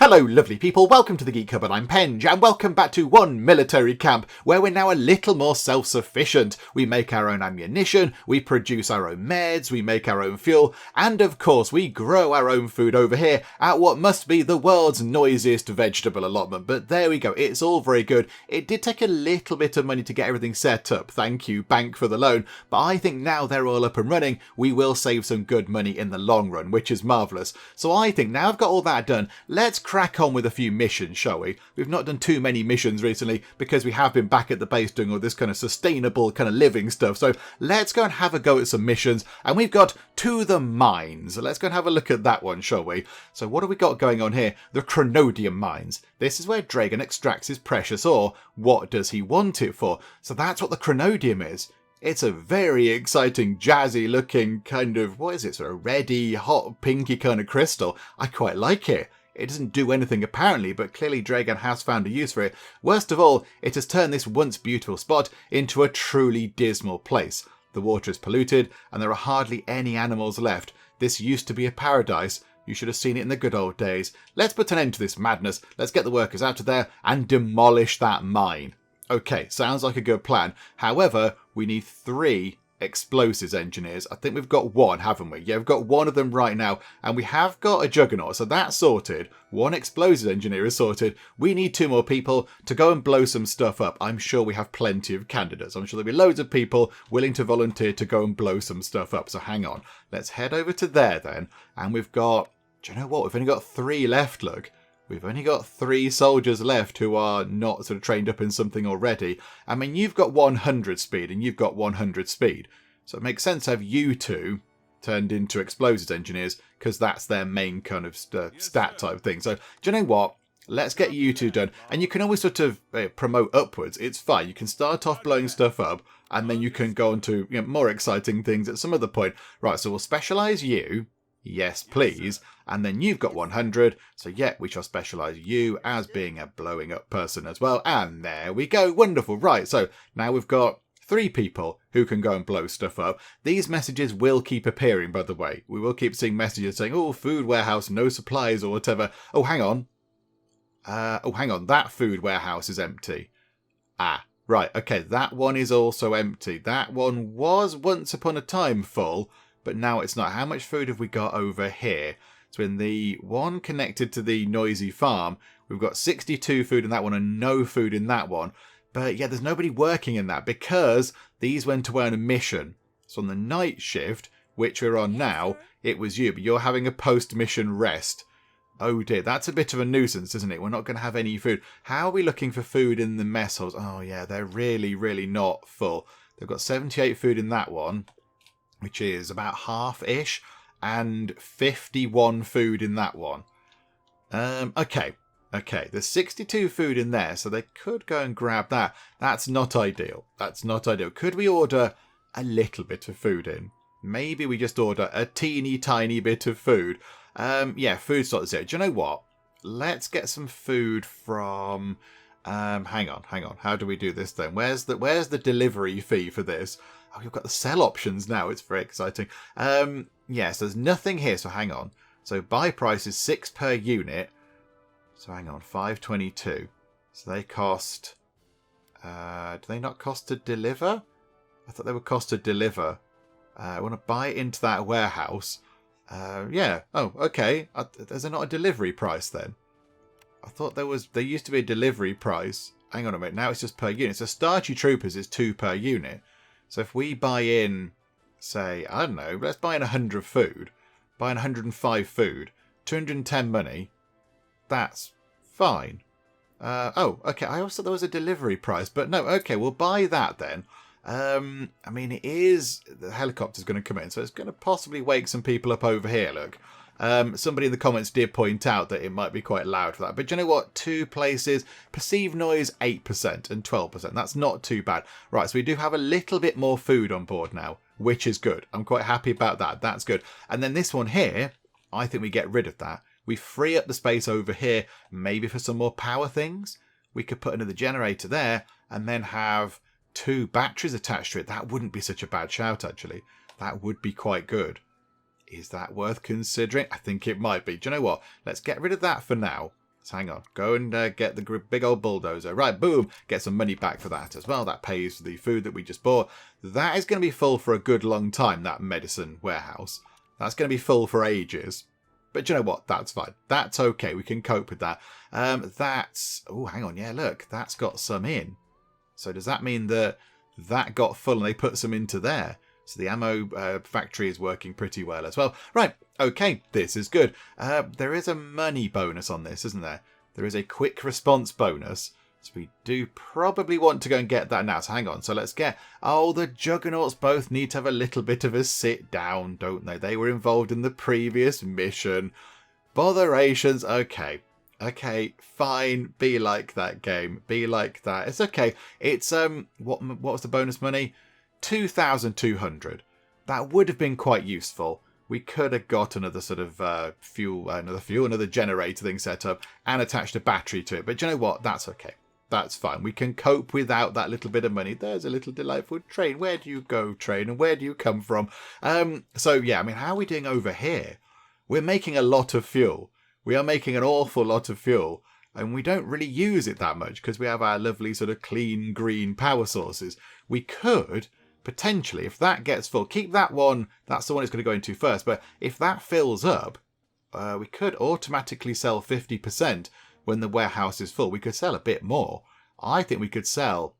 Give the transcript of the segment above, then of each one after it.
Hello lovely people, welcome to the Geek Cupboard, I'm Penge, and welcome back to one military camp where we're now a little more self-sufficient. We make our own ammunition, we produce our own meds, we make our own fuel, and of course we grow our own food over here at what must be the world's noisiest vegetable allotment. But there we go, it's all very good. It did take a little bit of money to get everything set up, thank you bank for the loan, but I think now they're all up and running, we will save some good money in the long run, which is marvellous. So I think now I've got all that done, let's crack on with a few missions, shall we? We've not done too many missions recently because we have been back at the base doing all this kind of sustainable kind of living stuff. So let's go and have a go at some missions. And we've got To the Mines. Let's go and have a look at that one, shall we? So what have we got going on here? The Chronodium Mines. This is where Dragon extracts his precious ore. What does he want it for? So that's what the Chronodium is. It's a very exciting, jazzy looking kind of, what is it, sort of reddy, hot, pinky kind of crystal. I quite like it. It doesn't do anything apparently, but clearly Dragon has found a use for it. Worst of all, it has turned this once beautiful spot into a truly dismal place. The water is polluted, and there are hardly any animals left. This used to be a paradise. You should have seen it in the good old days. Let's put an end to this madness. Let's get the workers out of there and demolish that mine. Okay, sounds like a good plan. However, we need 3 explosives engineers. I think we've got 1, haven't we? Yeah, we've got 1 of them right now, and we have got a juggernaut, so that's sorted. 1 explosives engineer is sorted. We need 2 more people to go and blow some stuff up. I'm sure we have plenty of candidates. I'm sure there'll be loads of people willing to volunteer to go and blow some stuff up. So hang on, let's head over to there then, and we've got, do you know what, we've only got 3 left, look. We've only got 3 soldiers left who are not sort of trained up in something already. I mean, you've got 100 speed and you've got 100 speed. So it makes sense to have you 2 turned into explosives engineers because that's their main kind of stat type thing. So do you know what? Let's get you 2 done. And you can always sort of promote upwards. It's fine. You can start off blowing stuff up and then you can go on to more exciting things at some other point. Right, so we'll specialise you. Yes, please. And then you've got 100. So yeah, we shall specialise you as being a blowing up person as well. And there we go. Wonderful. Right, so now we've got 3 people who can go and blow stuff up. These messages will keep appearing, by the way. We will keep seeing messages saying, oh, food warehouse, no supplies or whatever. Oh, hang on. That food warehouse is empty. Ah, right. Okay, that one is also empty. That one was once upon a time full, but now it's not. How much food have we got over here? So in the one connected to the noisy farm, we've got 62 food in that one and no food in that one. But yeah, there's nobody working in that because these went to earn a mission. So on the night shift, which we're on now, it was you, but you're having a post-mission rest. Oh dear, that's a bit of a nuisance, isn't it? We're not going to have any food. How are we looking for food in the mess halls? Oh yeah, they're really, really not full. They've got 78 food in that one, which is about half-ish, and 51 food in that one. Okay, there's 62 food in there, so they could go and grab that. That's not ideal. Could we order a little bit of food in? Maybe we just order a teeny tiny bit of food. Yeah, food's not 0. Do you know what? Let's get some food from... hang on. How do we do this then? Where's the delivery fee for this? Oh, we've got the sell options now. It's very exciting. Yes, there's nothing here, so hang on. So buy price is 6 per unit. So hang on, 5.22. So they cost... do they not cost to deliver? I thought they would cost to deliver. I want to buy it into that warehouse. Yeah. Oh, okay. Is there not a delivery price then? I thought there used to be a delivery price. Hang on a minute. Now it's just per unit. So Starchy Troopers is 2 per unit. So if we buy in, say, I don't know, let's buy in 100 food. Buy in 105 food. 210 money. That's fine. Oh, okay. I also thought there was a delivery price, but no. Okay, we'll buy that then. I mean, the helicopter's going to come in, so it's going to possibly wake some people up over here, look. Somebody in the comments did point out that it might be quite loud for that. But do you know what? 2 places, perceived noise 8% and 12%. That's not too bad. Right, so we do have a little bit more food on board now, which is good. I'm quite happy about that. That's good. And then this one here, I think we get rid of that. We free up the space over here, maybe for some more power things. We could put another generator there and then have 2 batteries attached to it. That wouldn't be such a bad shout, actually. That would be quite good. Is that worth considering? I think it might be. Do you know what? Let's get rid of that for now. So hang on. Go and get the big old bulldozer. Right, boom. Get some money back for that as well. That pays for the food that we just bought. That is going to be full for a good long time, that medicine warehouse. That's going to be full for ages. But you know what? That's fine. That's okay. We can cope with that. That's... Oh, hang on. Yeah, look. That's got some in. So does that mean that that got full and they put some into there? So the ammo factory is working pretty well as well. Right, okay, this is good. There is a money bonus on this, isn't there? There is a quick response bonus. So we do probably want to go and get that now. So hang on, so let's get... Oh, the Juggernauts both need to have a little bit of a sit down, don't they? They were involved in the previous mission. Botherations, okay. Okay, fine. Be like that, game. Be like that. It's okay. It's, what was the bonus money? 2,200. That would have been quite useful. We could have got another sort of another generator thing set up and attached a battery to it. But you know what? That's okay. That's fine. We can cope without that little bit of money. There's a little delightful train. Where do you go, train? And where do you come from? So, yeah, I mean, how are we doing over here? We're making a lot of fuel. We are making an awful lot of fuel. And we don't really use it that much because we have our lovely sort of clean green power sources. We could... potentially, if that gets full, keep that one. That's the one it's going to go into first. But if that fills up, we could automatically sell 50% when the warehouse is full. We could sell a bit more. I think we could sell...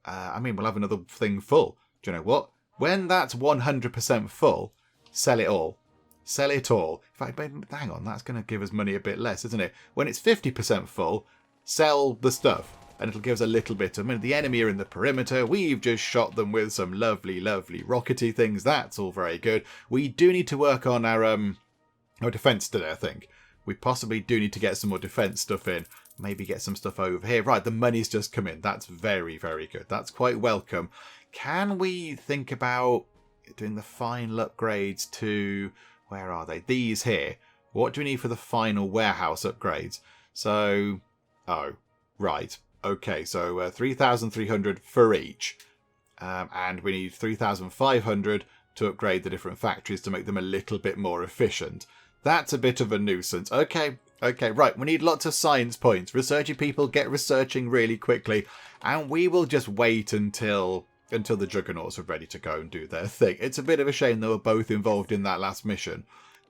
we'll have another thing full. Do you know what? When that's 100% full, sell it all. Sell it all. In fact, hang on, that's going to give us money a bit less, isn't it? When it's 50% full, sell the stuff. And it'll give us a little bit of... the enemy are in the perimeter. We've just shot them with some lovely, lovely rockety things. That's all very good. We do need to work on our defence today, I think. We possibly do need to get some more defence stuff in. Maybe get some stuff over here. Right, the money's just come in. That's very, very good. That's quite welcome. Can we think about doing the final upgrades to... where are they? These here. What do we need for the final warehouse upgrades? So... oh, right. Okay, so 3,300 for each. And we need 3,500 to upgrade the different factories to make them a little bit more efficient. That's a bit of a nuisance. Okay, right. We need lots of science points. Researchy people, get researching really quickly. And we will just wait until the Juggernauts are ready to go and do their thing. It's a bit of a shame they were both involved in that last mission.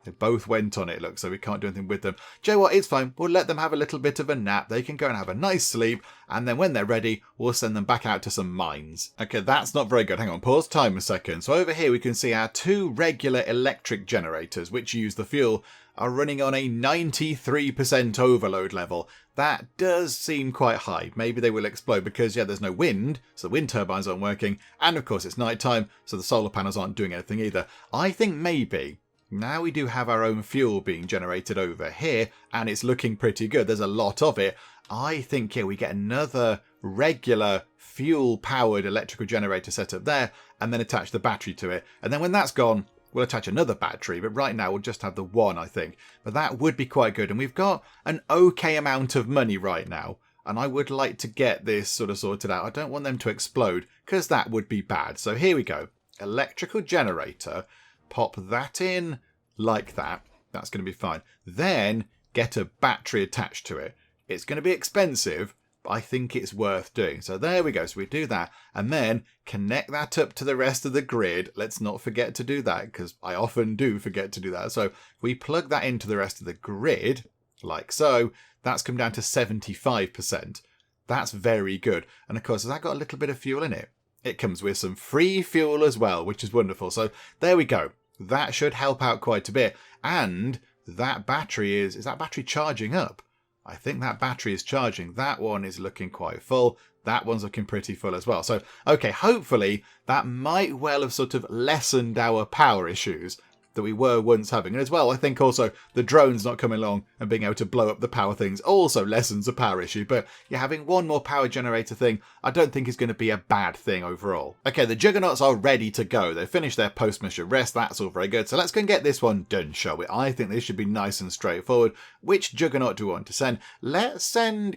They both went on it, look, so we can't do anything with them. Do you know what? It's fine. We'll let them have a little bit of a nap. They can go and have a nice sleep. And then when they're ready, we'll send them back out to some mines. Okay, that's not very good. Hang on, pause time a second. So over here we can see our two regular electric generators, which use the fuel, are running on a 93% overload level. That does seem quite high. Maybe they will explode because, yeah, there's no wind, so the wind turbines aren't working. And, of course, it's night time, so the solar panels aren't doing anything either. I think maybe... now we do have our own fuel being generated over here, and it's looking pretty good. There's a lot of it. I think here we get another regular fuel-powered electrical generator set up there, and then attach the battery to it. And then when that's gone, we'll attach another battery, but right now we'll just have the one, I think. But that would be quite good, and we've got an okay amount of money right now, and I would like to get this sort of sorted out. I don't want them to explode, because that would be bad. So here we go. Electrical generator... pop that in like that. That's going to be fine. Then get a battery attached to it. It's going to be expensive, but I think it's worth doing. So there we go. So we do that and then connect that up to the rest of the grid. Let's not forget to do that because I often do forget to do that. So if we plug that into the rest of the grid like so, that's come down to 75%. That's very good. And of course, has that got a little bit of fuel in it? It comes with some free fuel as well, which is wonderful. So there we go. That should help out quite a bit. And that battery is that battery charging up? I think that battery is charging. That one is looking quite full. That one's looking pretty full as well. So, okay, hopefully that might well have sort of lessened our power issues that we were once having. And as well, I think also the drones not coming along and being able to blow up the power things also lessens the power issue. But yeah, having one more power generator thing, I don't think is going to be a bad thing overall. Okay, the Juggernauts are ready to go. They've finished their post-mission rest. That's all very good. So let's go and get this one done, shall we? I think this should be nice and straightforward. Which Juggernaut do we want to send?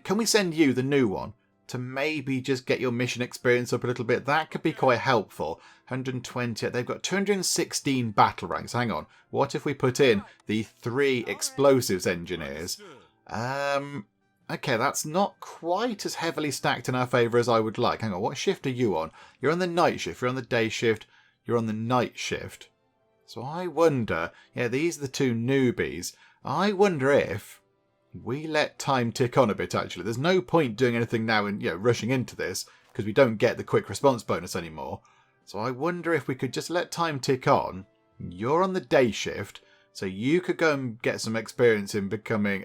Can we send you the new one? To maybe just get your mission experience up a little bit. That could be quite helpful. 120, they've got 216 battle ranks. Hang on. What if we put in the 3 explosives engineers? Okay, that's not quite as heavily stacked in our favour as I would like. Hang on, what shift are you on? You're on the night shift, you're on the day shift, you're on the night shift. So I wonder, yeah, these are the two newbies. I wonder if we let time tick on a bit, actually. There's no point doing anything now and rushing into this, because we don't get the quick response bonus anymore. So I wonder if we could just let time tick on. You're on the day shift, so you could go and get some experience in becoming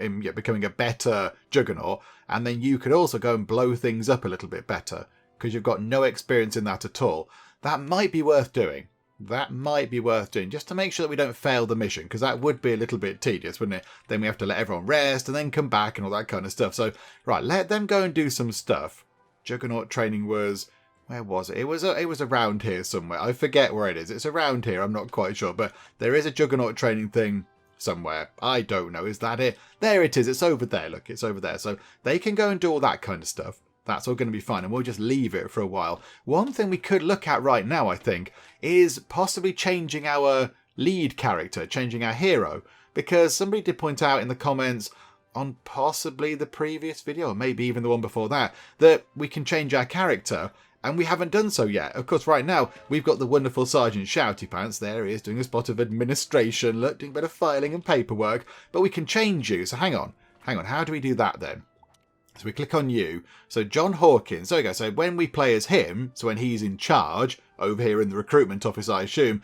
a better Juggernaut, and then you could also go and blow things up a little bit better, because you've got no experience in that at all. That might be worth doing. That might be worth doing, just to make sure that we don't fail the mission, because that would be a little bit tedious, wouldn't it? Then we have to let everyone rest and then come back and all that kind of stuff. So, right, let them go and do some stuff. Juggernaut training was... Where was it? It was around here somewhere. I forget where it is. It's around here. I'm not quite sure. But there is a Juggernaut training thing somewhere. I don't know. Is that it? There it is. It's over there. Look, it's over there. So they can go and do all that kind of stuff. That's all going to be fine. And we'll just leave it for a while. One thing we could look at right now, I think, is possibly changing our lead character, changing our hero. Because somebody did point out in the comments on possibly the previous video, or maybe even the one before that we can change our character. And we haven't done so yet. Of course, right now, we've got the wonderful Sgt Shoutypants. There he is, doing a spot of administration, look, doing a bit of filing and paperwork. But we can change you. So hang on. How do we do that then? So we click on you. So John Hawkins. There we go. So when we play as him, so when he's in charge, over here in the recruitment office, I assume,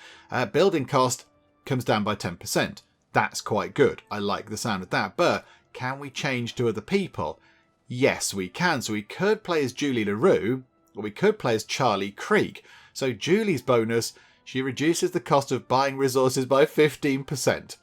building cost comes down by 10%. That's quite good. I like the sound of that. But can we change to other people? Yes, we can. So we could play as Julie LaRue. Or we could play as Charlie Creek. So Julie's bonus, she reduces the cost of buying resources by 15%.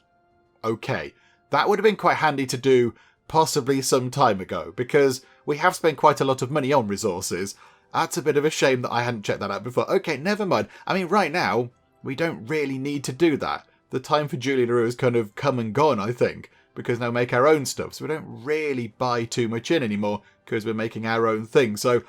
Okay, that would have been quite handy to do possibly some time ago, because we have spent quite a lot of money on resources. That's a bit of a shame that I hadn't checked that out before. Okay, never mind. I mean, right now, we don't really need to do that. The time for Julie LaRue has kind of come and gone, I think, because now we make our own stuff. So we don't really buy too much in anymore, because we're making our own thing. So...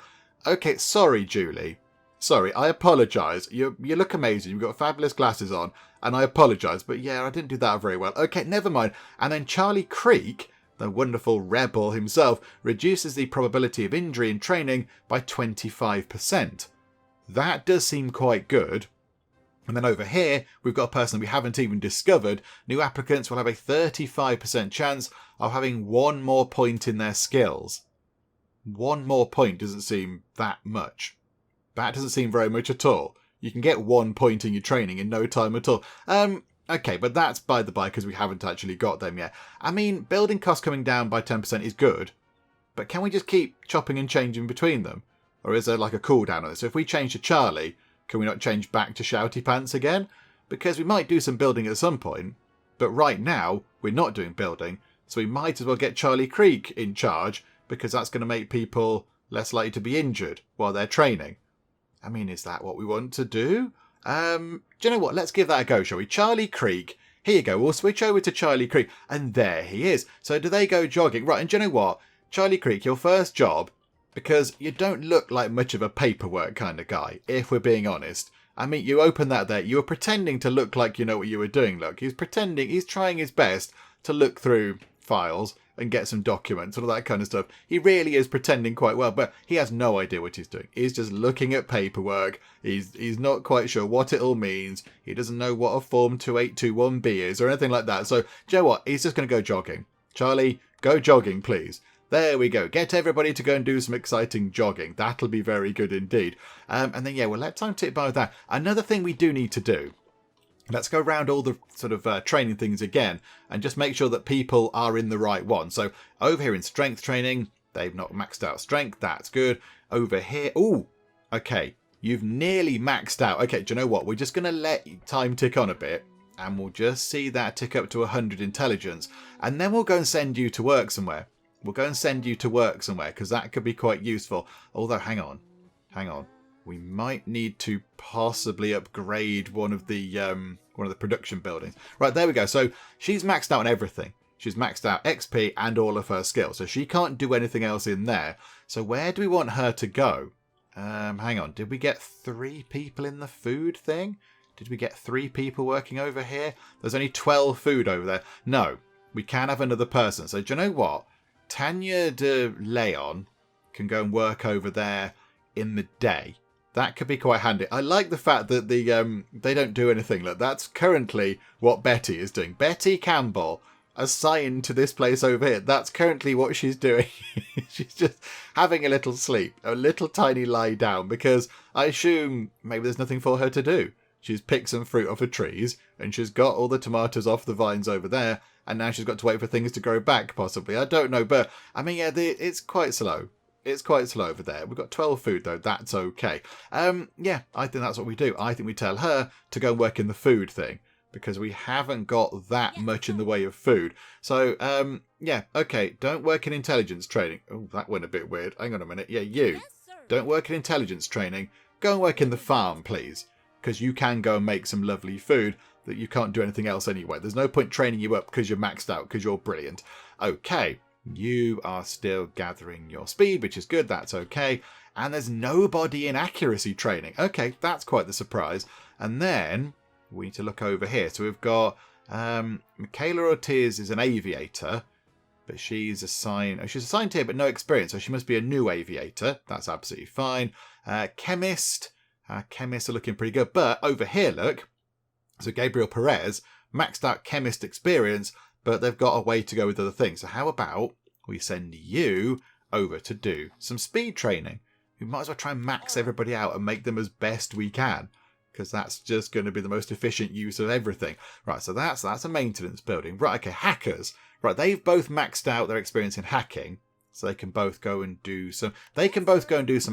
okay, sorry, Julie. Sorry, I apologise. You look amazing. You've got fabulous glasses on, and I apologise. But yeah, I didn't do that very well. Okay, never mind. And then Charlie Creek, the wonderful rebel himself, reduces the probability of injury in training by 25%. That does seem quite good. And then over here, we've got a person we haven't even discovered. New applicants will have a 35% chance of having one more point in their skills. One more point doesn't seem that much. That doesn't seem very much at all. You can get 1 point in your training in no time at all. Okay, but that's by the by because we haven't actually got them yet. I mean, building costs coming down by 10% is good, but can we just keep chopping and changing between them? Or is there like a cooldown on this? So if we change to Charlie, can we not change back to Shoutypants again? Because we might do some building at some point, but right now we're not doing building, so we might as well get Charlie Creek in charge, because that's going to make people less likely to be injured while they're training. I mean, is that what we want to do? Do you know what? Let's give that a go, shall we? Charlie Creek. Here you go. We'll switch over to Charlie Creek. And there he is. So do they go jogging? Right, and do you know what? Charlie Creek, your first job, because you don't look like much of a paperwork kind of guy, if we're being honest. I mean, you open that there. You were pretending to look like you know what you were doing. Look, he's pretending. He's trying his best to look through files and get some documents and all that kind of stuff. He really is pretending quite well, but he has no idea what he's doing. He's just looking at paperwork. He's not quite sure what it all means. He doesn't know what a Form 2821B is or anything like that. So, do you know what? He's just going to go jogging. Charlie, go jogging, please. There we go. Get everybody to go and do some exciting jogging. That'll be very good indeed. And then, yeah, we'll let time tick by with that. Another thing we do need to do, let's go around all the sort of training things again and just make sure that people are in the right one. So over here in strength training, they've not maxed out strength. That's good. Over here, ooh, okay, you've nearly maxed out. Okay, do you know what? We're just going to let time tick on a bit and we'll just see that tick up to 100 intelligence. And then we'll go and send you to work somewhere. We'll go and send you to work somewhere because that could be quite useful. Although, hang on. We might need to possibly upgrade one of the production buildings. Right, there we go. So she's maxed out on everything. She's maxed out XP and all of her skills. So she can't do anything else in there. So where do we want her to go? Hang on. Did we get 3 people in the food thing? Did we get 3 people working over here? There's only 12 food over there. No, we can have another person. So do you know what? Tanya de Leon can go and work over there in the day. That could be quite handy. I like the fact that they don't do anything. Look, that's currently what Betty is doing. Betty Campbell, assigned to this place over here. That's currently what she's doing. She's just having a little sleep, a little tiny lie down, because I assume maybe there's nothing for her to do. She's picked some fruit off of trees, and she's got all the tomatoes off the vines over there, and now she's got to wait for things to grow back, possibly. I don't know, but, I mean, yeah, it's quite slow. It's quite slow over there. We've got 12 food, though. That's okay. Yeah, I think that's what we do. I think we tell her to go and work in the food thing, because we haven't got that much in the way of food. So, yeah, okay, don't work in intelligence training. Oh, that went a bit weird. Hang on a minute. Yeah, you. Yes, don't work in intelligence training. Go and work in the farm, please, because you can go and make some lovely food that you can't do anything else anyway. There's no point training you up because you're maxed out, because you're brilliant. Okay, you are still gathering your speed, which is good. That's okay. And there's nobody in accuracy training. Okay, that's quite the surprise. And then we need to look over here. So we've got Michaela Ortiz is an aviator, but she's assigned here, but no experience. So she must be a new aviator. That's absolutely fine. Chemist. Chemists are looking pretty good. But over here, look. So Gabriel Perez, maxed out chemist experience, but they've got a way to go with other things. So how about we send you over to do some speed training? We might as well try and max everybody out and make them as best we can, because that's just going to be the most efficient use of everything. Right, so that's a maintenance building. Right, okay, hackers. Right, they've both maxed out their experience in hacking, so they can both go and do some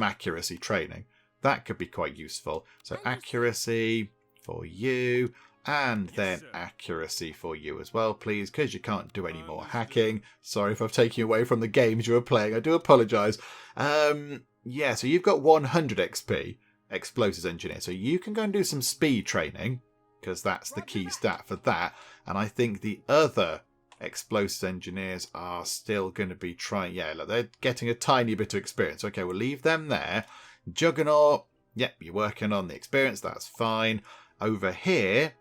accuracy training. That could be quite useful. So accuracy for you, and then accuracy for you as well, please, because you can't do any more hacking. Sorry if I've taken you away from the games you were playing. I do apologise. Yeah, so you've got 100 XP, explosives engineer. So you can go and do some speed training, because that's the key stat for that. And I think the other explosives engineers are still going to be trying. Yeah, look, they're getting a tiny bit of experience. Okay, we'll leave them there. Juggernaut, yep, you're working on the experience. That's fine. Over here,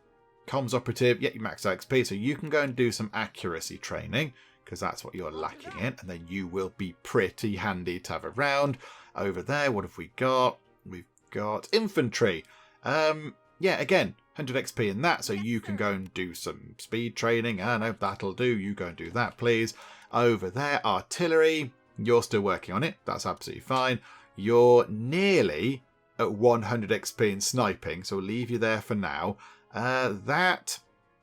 comms operative, yep, you max out XP. So you can go and do some accuracy training, because that's what you're lacking in. And then you will be pretty handy to have around. Over there, what have we got? We've got infantry. Yeah, again, 100 XP in that, so you can go and do some speed training. I know, that'll do. You go and do that, please. Over there, artillery. You're still working on it. That's absolutely fine. You're nearly at 100 XP in sniping, so we'll leave you there for now. That's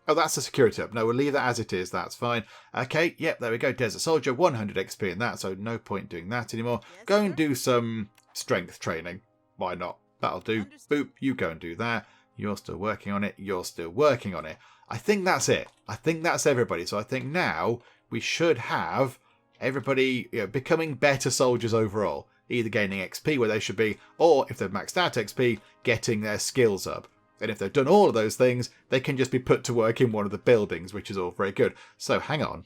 a security up. No, we'll leave that as it is. That's fine. Okay, yep, there we go. Desert Soldier, 100 XP in that, so no point doing that anymore. Go and do some strength training. Why not? That'll do. Boop, you go and do that. You're still working on it. You're still working on it. I think that's it. I think that's everybody. So I think now we should have everybody becoming better soldiers overall. Either gaining XP where they should be, or if they've maxed out XP, getting their skills up. And if they've done all of those things, they can just be put to work in one of the buildings, which is all very good. So hang on.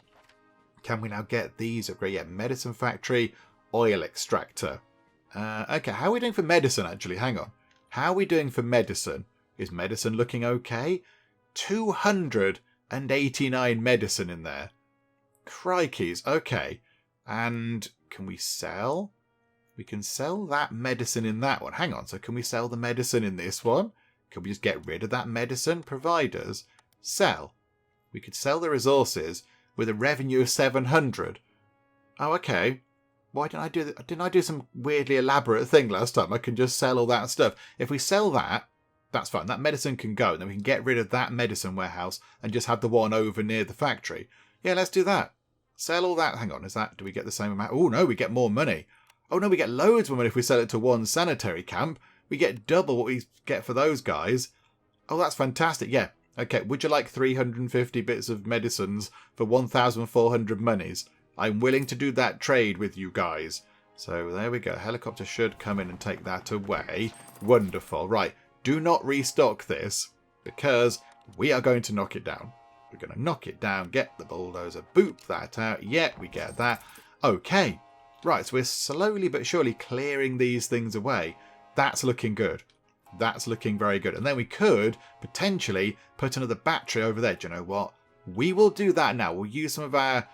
Can we now get these upgrade? Yeah, medicine factory, oil extractor. Okay, how are we doing for medicine, actually? Hang on. How are we doing for medicine? Is medicine looking okay? 289 medicine in there. Crikeys, okay. And can we sell? We can sell that medicine in that one. Hang on, so can we sell the medicine in this one? Can we just get rid of that medicine? Providers, sell. We could sell the resources with a revenue of 700. Oh, okay. Why didn't I do that? Didn't I do some weirdly elaborate thing last time? I can just sell all that stuff. If we sell that, that's fine. That medicine can go, and then we can get rid of that medicine warehouse and just have the one over near the factory. Yeah, let's do that. Sell all that. Hang on, do we get the same amount? Oh, no, we get more money. Oh, no, we get loads more money if we sell it to one sanitary camp. We get double what we get for those guys. Oh, that's fantastic. Yeah. Okay, would you like 350 bits of medicines for 1,400 monies? I'm willing to do that trade with you guys. So there we go. Helicopter should come in and take that away. Wonderful. Right. Do not restock this, because we are going to knock it down. We're going to knock it down, get the bulldozer, boop that out. Yeah, we get that. Okay. Right, so we're slowly but surely clearing these things away. That's looking good. That's looking very good. And then we could potentially put another battery over there. Do you know what? We will do that now. We'll use some of our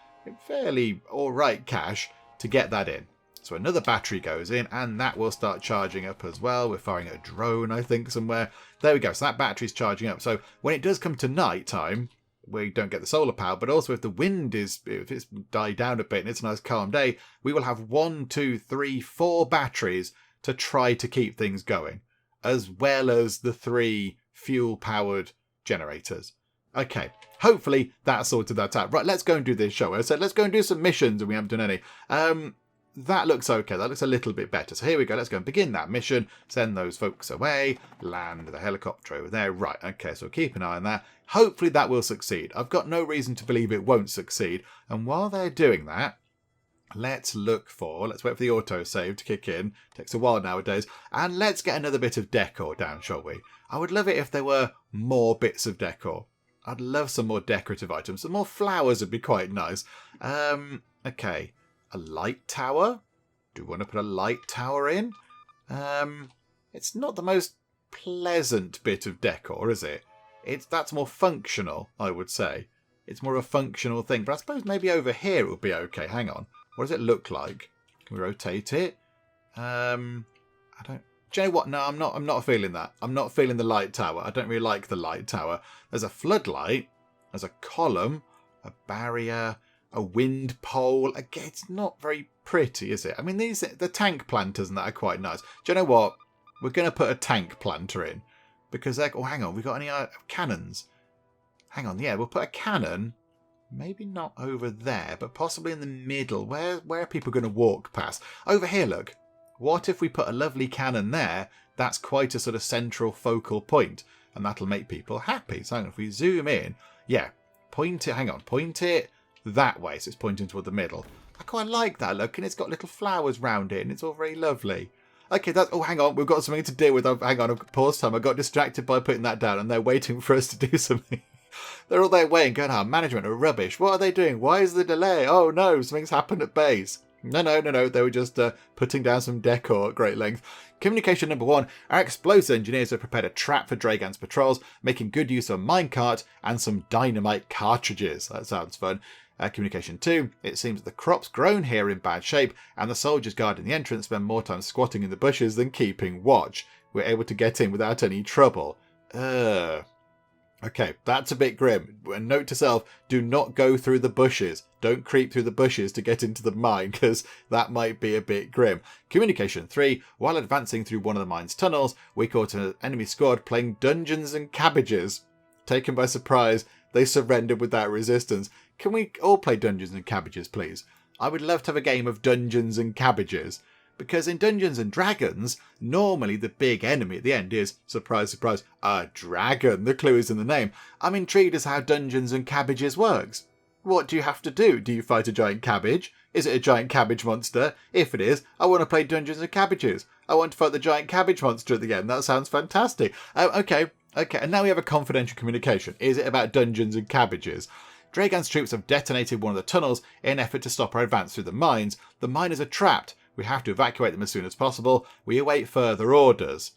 fairly alright cash to get that in. So another battery goes in, and that will start charging up as well. We're firing a drone, I think, somewhere. There we go. So that battery's charging up. So when it does come to night time, we don't get the solar power, but also if the wind if it's died down a bit and it's a nice calm day, we will have 1, 2, 3, 4 batteries to try to keep things going, as well as the 3 fuel-powered generators. Okay, hopefully that sorted that out. Right, let's go and do this show. I said let's go and do some missions, and we haven't done any. That looks okay. That looks a little bit better. So here we go. Let's go and begin that mission. Send those folks away. Land the helicopter over there. Right, okay, so keep an eye on that. Hopefully that will succeed. I've got no reason to believe it won't succeed. And while they're doing that, let's wait for the autosave to kick in. Takes a while nowadays. And let's get another bit of decor down, shall we? I would love it if there were more bits of decor. I'd love some more decorative items. Some more flowers would be quite nice. Okay. A light tower? Do we want to put a light tower in? It's not the most pleasant bit of decor, is it? That's more functional, I would say. It's more a functional thing. But I suppose maybe over here it would be okay. Hang on. What does it look like? Can we rotate it? I don't... Do you know what? No, I'm not feeling that. I'm not feeling the light tower. I don't really like the light tower. There's a floodlight. There's a column. A barrier. A wind pole. Again, it's not very pretty, is it? I mean, the tank planters and that are quite nice. Do you know what? We're going to put a tank planter in. Because they're... Oh, hang on. We got any cannons? Hang on. Yeah, we'll put a cannon. Maybe not over there, but possibly in the middle. Where are people going to walk past? Over here, look. What if we put a lovely cannon there? That's quite a sort of central focal point. And that'll make people happy. So hang on, if we zoom in. Yeah. Point it. Hang on. Point it that way, so it's pointing toward the middle. I quite like that look, and it's got little flowers round it, and it's all very lovely. Okay, oh, hang on, we've got something to deal with. Hang on, pause time. I got distracted by putting that down, and they're waiting for us to do something. They're all there waiting, going, management are rubbish. What are they doing? Why is the delay? Oh no, something's happened at base. No, they were just putting down some decor at great length. Communication number 1, our explosive engineers have prepared a trap for Dragan's patrols, making good use of a minecart and some dynamite cartridges. That sounds fun. Communication 2, it seems that the crops grown here are in bad shape, and the soldiers guarding the entrance spend more time squatting in the bushes than keeping watch. We're able to get in without any trouble. Okay, that's a bit grim. And note to self, do not go through the bushes. Don't creep through the bushes to get into the mine, because that might be a bit grim. Communication 3, while advancing through one of the mine's tunnels, we caught an enemy squad playing Dungeons and Cabbages. Taken by surprise, they surrendered without resistance. Can we all play Dungeons and Cabbages, please? I would love to have a game of Dungeons and Cabbages. Because in Dungeons and Dragons, normally the big enemy at the end is, surprise, surprise, a dragon. The clue is in the name. I'm intrigued as how Dungeons and Cabbages works. What do you have to do? Do you fight a giant cabbage? Is it a giant cabbage monster? If it is, I want to play Dungeons and Cabbages. I want to fight the giant cabbage monster at the end. That sounds fantastic. Okay, and now we have a confidential communication. Is it about Dungeons and Cabbages? Dragan's troops have detonated one of the tunnels in an effort to stop our advance through the mines. The miners are trapped. We have to evacuate them as soon as possible. We await further orders.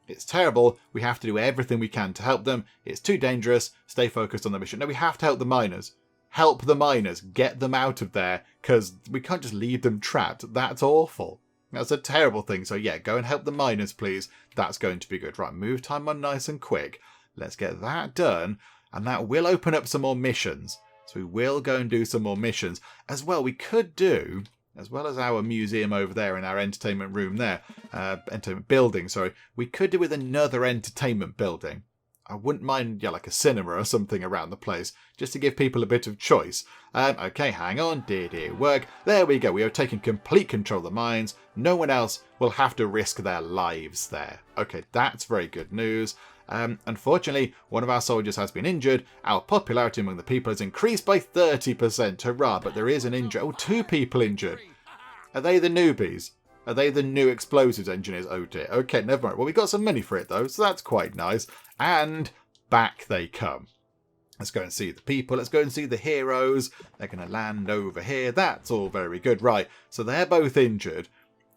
It's terrible. We have to do everything we can to help them. It's too dangerous. Stay focused on the mission. No, we have to help the miners. Help the miners. Get them out of there, because we can't just leave them trapped. That's awful. That's a terrible thing. So yeah, go and help the miners, please. That's going to be good. Right, move time on nice and quick. Let's get that done. And that will open up some more missions. So we will go and do some more missions. As well, we could do, as well as our museum over there and our entertainment room there, entertainment building, sorry, we could do with another entertainment building. I wouldn't mind, like a cinema or something around the place, just to give people a bit of choice. Okay, hang on, did it work? There we go, we are taking complete control of the mines. No one else will have to risk their lives there. Okay, that's very good news. Unfortunately, one of our soldiers has been injured. Our popularity among the people has increased by 30%. Hurrah, but there is an injury. Oh, 2 people injured. Are they the newbies? Are they the new explosives engineers? Oh dear. Okay, never mind. Well, we got some money for it though, so that's quite nice. And back they come. Let's go and see the people. Let's go and see the heroes. They're going to land over here. That's all very good. Right, so they're both injured.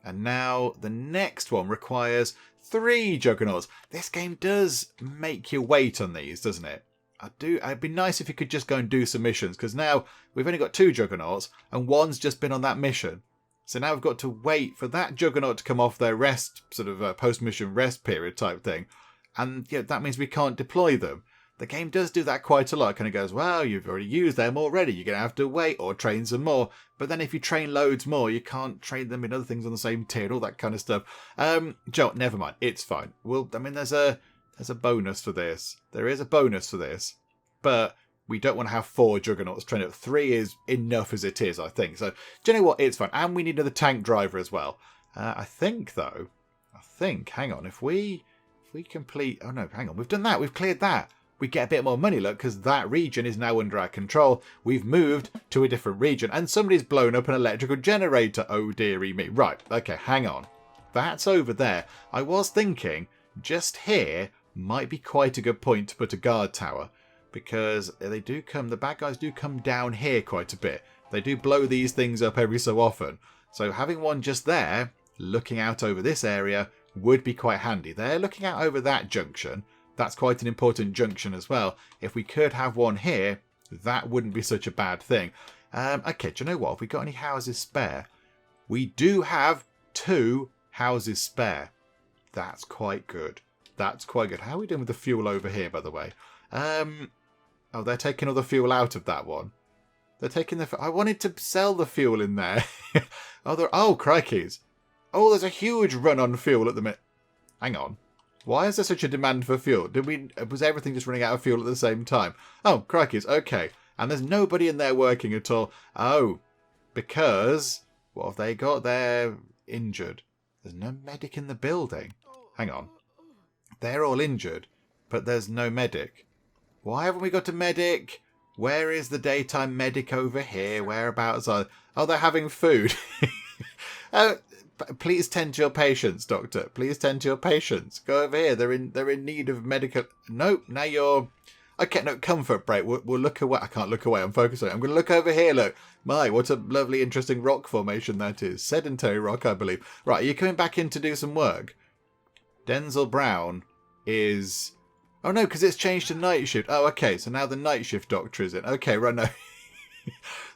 And now the next one requires 3 juggernauts. This game does make you wait on these, doesn't it? It'd be nice if you could just go and do some missions, because now we've only got 2 juggernauts and one's just been on that mission. So now we've got to wait for that juggernaut to come off their rest, sort of post-mission rest period type thing. And that means we can't deploy them. The game does do that quite a lot. It kind of goes, well, you've already used them already. You're going to have to wait or train some more. But then if you train loads more, you can't train them in other things on the same tier and all that kind of stuff. Joe, never mind. It's fine. There's a bonus for this. There is a bonus for this. But we don't want to have 4 juggernauts trained up. 3 is enough as it is, I think. So, do you know what? It's fine. And we need another tank driver as well. I think, hang on, if we complete... Oh, no, hang on. We've done that. We've cleared that. We get a bit more money, look, because that region is now under our control. We've moved to a different region, and somebody's blown up an electrical generator. Oh, dearie me. Right, okay, hang on. That's over there. I was thinking, just here might be quite a good point to put a guard tower, because the bad guys do come down here quite a bit. They do blow these things up every so often. So having one just there, looking out over this area, would be quite handy. They're looking out over that junction. That's quite an important junction as well. If we could have one here, that wouldn't be such a bad thing. Okay, do you know what? Have we got any houses spare? We do have 2 houses spare. That's quite good. That's quite good. How are we doing with the fuel over here, by the way? Oh, they're taking all the fuel out of that one. They're taking the... I wanted to sell the fuel in there. Oh, crikeys. Oh, there's a huge run on fuel at the minute. Hang on. Why is there such a demand for fuel? Was everything just running out of fuel at the same time? Oh, crikeys, okay. And there's nobody in there working at all. Oh, because... What have they got? They're injured. There's no medic in the building. Hang on. They're all injured, but there's no medic. Why haven't we got a medic? Where is the daytime medic over here? Whereabouts are... Oh, they're having food. Please tend to your patients, Doctor. Please tend to your patients. Go over here. They're in need of medical... Nope, now you're... Okay, no, comfort break. We'll look away. I can't look away. I'm focused on it. I'm going to look over here, look. My, what a lovely, interesting rock formation that is. Sedentary rock, I believe. Right, are you coming back in to do some work? Denzel Brown is... Oh, no, because it's changed to night shift. Oh, okay, so now the night shift doctor is in. Okay, right, no.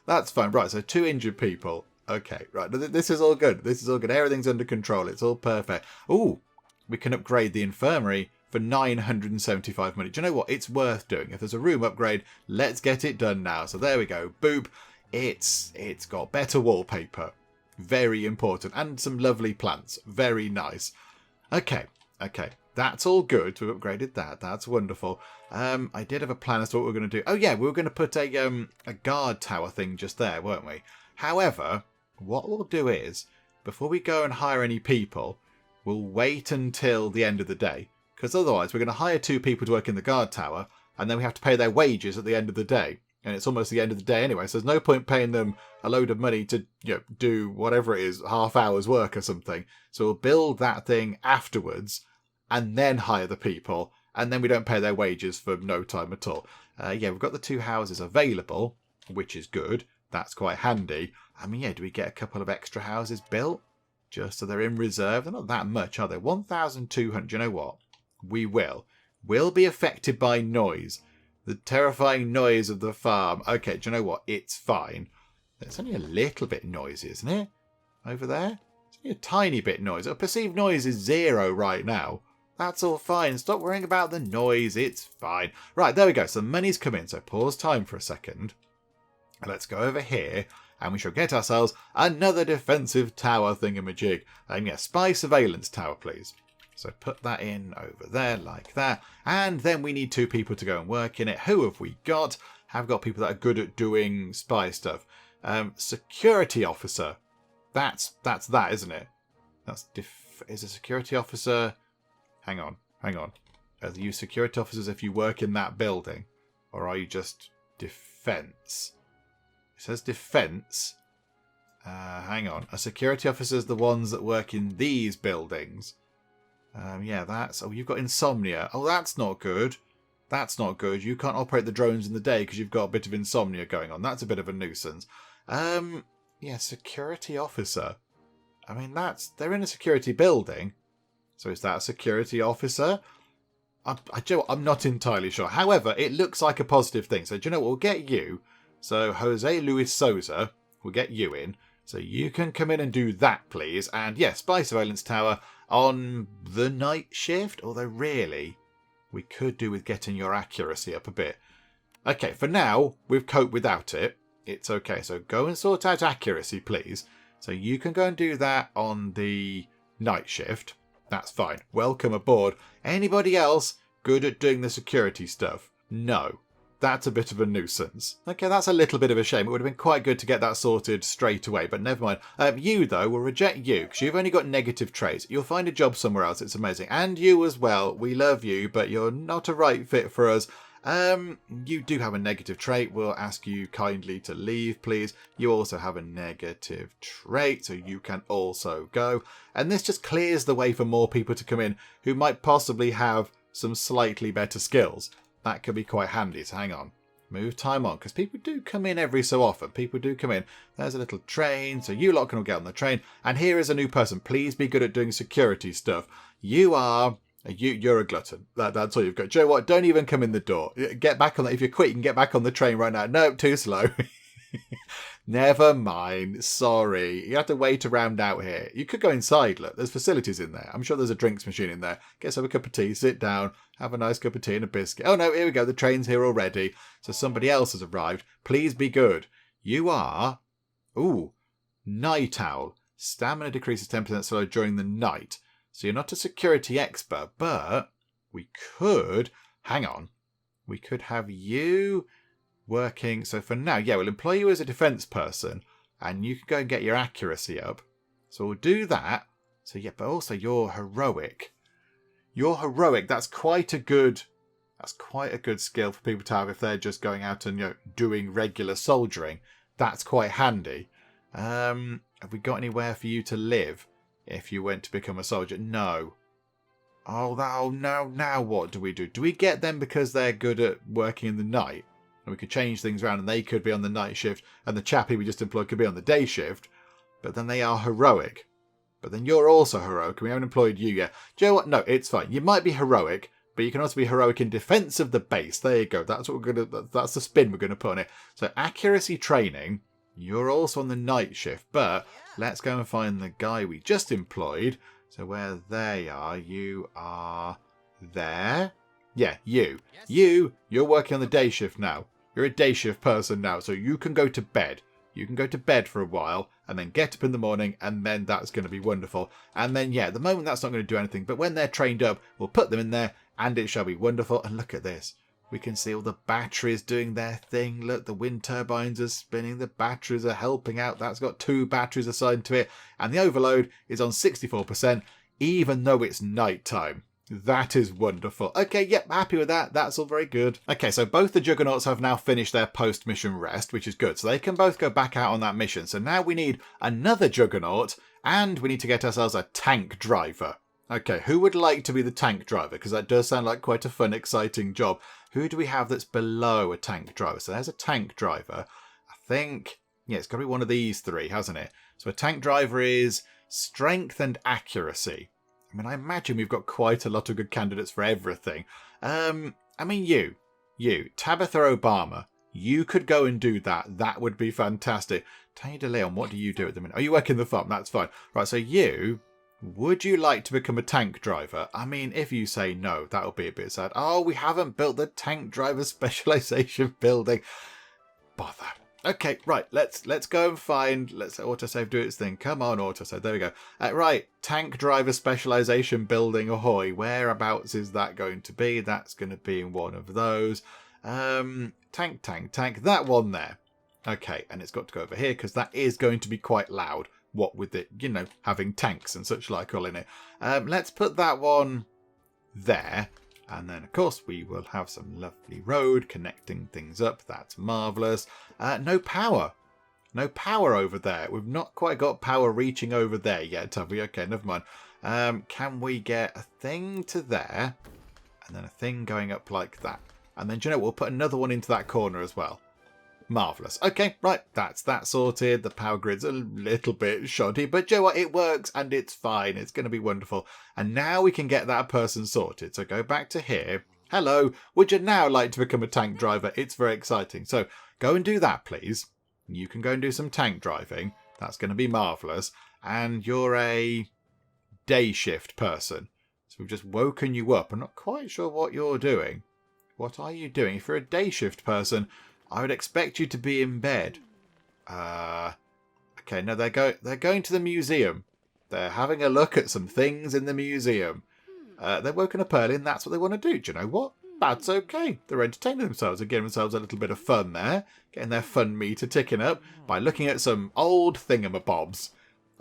That's fine. Right, so 2 injured people. Okay, right. This is all good. This is all good. Everything's under control. It's all perfect. Ooh, we can upgrade the infirmary for 975 money. Do you know what? It's worth doing. If there's a room upgrade, let's get it done now. So there we go. Boop. It's got better wallpaper. Very important. And some lovely plants. Very nice. Okay. That's all good. We've upgraded that. That's wonderful. I did have a plan as to what we were going to do. Oh, yeah, we were going to put a guard tower thing just there, weren't we? However... What we'll do is, before we go and hire any people, we'll wait until the end of the day. Because otherwise we're going to hire 2 people to work in the guard tower, and then we have to pay their wages at the end of the day. And it's almost the end of the day anyway, so there's no point paying them a load of money to do whatever it is, half hour's work or something. So we'll build that thing afterwards, and then hire the people, and then we don't pay their wages for no time at all. Yeah, we've got the 2 houses available, which is good. That's quite handy. I mean, yeah, do we get a couple of extra houses built? Just so they're in reserve? They're not that much, are they? 1,200. You know what? We will. We'll be affected by noise. The terrifying noise of the farm. Okay, do you know what? It's fine. It's only a little bit noisy, isn't it? Over there? It's only a tiny bit noisy. Perceived noise is 0 right now. That's all fine. Stop worrying about the noise. It's fine. Right, there we go. So money's come in. So pause time for a second. Let's go over here, and we shall get ourselves another defensive tower thingamajig. Yeah, spy surveillance tower, please. So put that in over there like that. And then we need 2 people to go and work in it. Who have we got? Have got people that are good at doing spy stuff. Security officer. That's that, isn't it? Is a security officer... Hang on. Are you security officers if you work in that building? Or are you just defense? It says defense. Hang on. Are security officers the ones that work in these buildings? Yeah, that's... Oh, you've got insomnia. Oh, that's not good. That's not good. You can't operate the drones in the day because you've got a bit of insomnia going on. That's a bit of a nuisance. Yeah, security officer. I mean, they're in a security building. So is that a security officer? I'm not entirely sure. However, it looks like a positive thing. So do you know what? We'll get you. So Jose Luis Souza, we'll get you in. So you can come in and do that, please. And yes, spy surveillance tower on the night shift. Although really, we could do with getting your accuracy up a bit. Okay, for now, we've coped without it. It's okay. So go and sort out accuracy, please. So you can go and do that on the night shift. That's fine. Welcome aboard. Anybody else good at doing the security stuff? No. That's a bit of a nuisance. Okay, that's a little bit of a shame. It would have been quite good to get that sorted straight away, but never mind. You, though, will reject you, because you've only got negative traits. You'll find a job somewhere else. It's amazing. And you as well. We love you, but you're not a right fit for us. You do have a negative trait. We'll ask you kindly to leave, please. You also have a negative trait, so you can also go. And this just clears the way for more people to come in who might possibly have some slightly better skills. That could be quite handy. So hang on. Move time on, because people do come in every so often. People do come in. There's a little train, so you lot can all get on the train. And here is a new person. Please be good at doing security stuff. You're a glutton. That's all you've got. Do you know what? Don't even come in the door. Get back on that. If you quit, you can get back on the train right now. No, too slow. Never mind. Sorry. You have to wait around out here. You could go inside. Look, there's facilities in there. I'm sure there's a drinks machine in there. Get yourself a cup of tea, sit down, have a nice cup of tea and a biscuit. Oh no, here we go. The train's here already. So somebody else has arrived. Please be good. You are... Ooh. Night owl. Stamina decreases 10% slow during the night. So you're not a security expert, but we could... Hang on. We could have you... working. So for now, yeah, we'll employ you as a defense person and you can go and get your accuracy up. So we'll do that. So yeah, but also you're heroic. You're heroic. That's quite a good skill for people to have if they're just going out and, doing regular soldiering. That's quite handy. Have we got anywhere for you to live if you went to become a soldier? No. Oh, no. Now what do we do? Do we get them because they're good at working in the night? And we could change things around and they could be on the night shift and the chappie we just employed could be on the day shift. But then they are heroic. But then you're also heroic and we haven't employed you yet. Do you know what? No, it's fine. You might be heroic, but you can also be heroic in defense of the base. There you go. That's what that's the spin we're going to put on it. So accuracy training, you're also on the night shift, but let's go and find the guy we just employed. So where they are, you are there. Yeah, you. You're working on the day shift now. You're a day shift person now, so you can go to bed. You can go to bed for a while and then get up in the morning and then that's going to be wonderful. And then, yeah, at the moment that's not going to do anything, but when they're trained up, we'll put them in there and it shall be wonderful. And look at this. We can see all the batteries doing their thing. Look, the wind turbines are spinning. The batteries are helping out. That's got 2 batteries assigned to it. And the overload is on 64%, even though it's night time. That is wonderful. Okay, yep, happy with that. That's all very good. Okay, so both the Juggernauts have now finished their post-mission rest, which is good. So they can both go back out on that mission. So now we need another Juggernaut, and we need to get ourselves a tank driver. Okay, who would like to be the tank driver? Because that does sound like quite a fun, exciting job. Who do we have that's below a tank driver? So there's a tank driver. I think, yeah, it's got to be one of these 3, hasn't it? So a tank driver is strength and accuracy. I mean, I imagine we've got quite a lot of good candidates for everything. I mean, you, Tabitha Obama, you could go and do that. That would be fantastic. Tanya De Leon, what do you do at the minute? Oh, you work in the farm. That's fine. Right, so you, would you like to become a tank driver? I mean, if you say no, that'll be a bit sad. Oh, we haven't built the tank driver specialization building. Bother. Okay, right, let's go and find, let's let autosave do its thing. Come on, autosave, there we go. Right, tank driver specialization building, ahoy. Whereabouts is that going to be? That's going to be in one of those. Tank, that one there. Okay, and it's got to go over here because that is going to be quite loud. What with it, having tanks and such like all in it. Let's put that one there. And then, of course, we will have some lovely road connecting things up. That's marvellous. No power. No power over there. We've not quite got power reaching over there yet, have we? Okay, never mind. Can we get a thing to there? And then a thing going up like that. And then, do you know, we'll put another one into that corner as well. Marvellous. Okay, right, that's that sorted. The power grid's a little bit shoddy, but you know what? It works and it's fine. It's going to be wonderful. And now we can get that person sorted. So go back to here. Hello, would you now like to become a tank driver? It's very exciting. So go and do that, please. You can go and do some tank driving. That's going to be marvellous. And you're a day shift person. So we've just woken you up. I'm not quite sure what you're doing. What are you doing? If you're a day shift person, I would expect you to be in bed. Okay, no, they're going to the museum. They're having a look at some things in the museum. They're woken up early and that's what they want to do. Do you know what? That's okay. They're entertaining themselves and giving themselves a little bit of fun there. Getting their fun meter ticking up by looking at some old thingamabobs.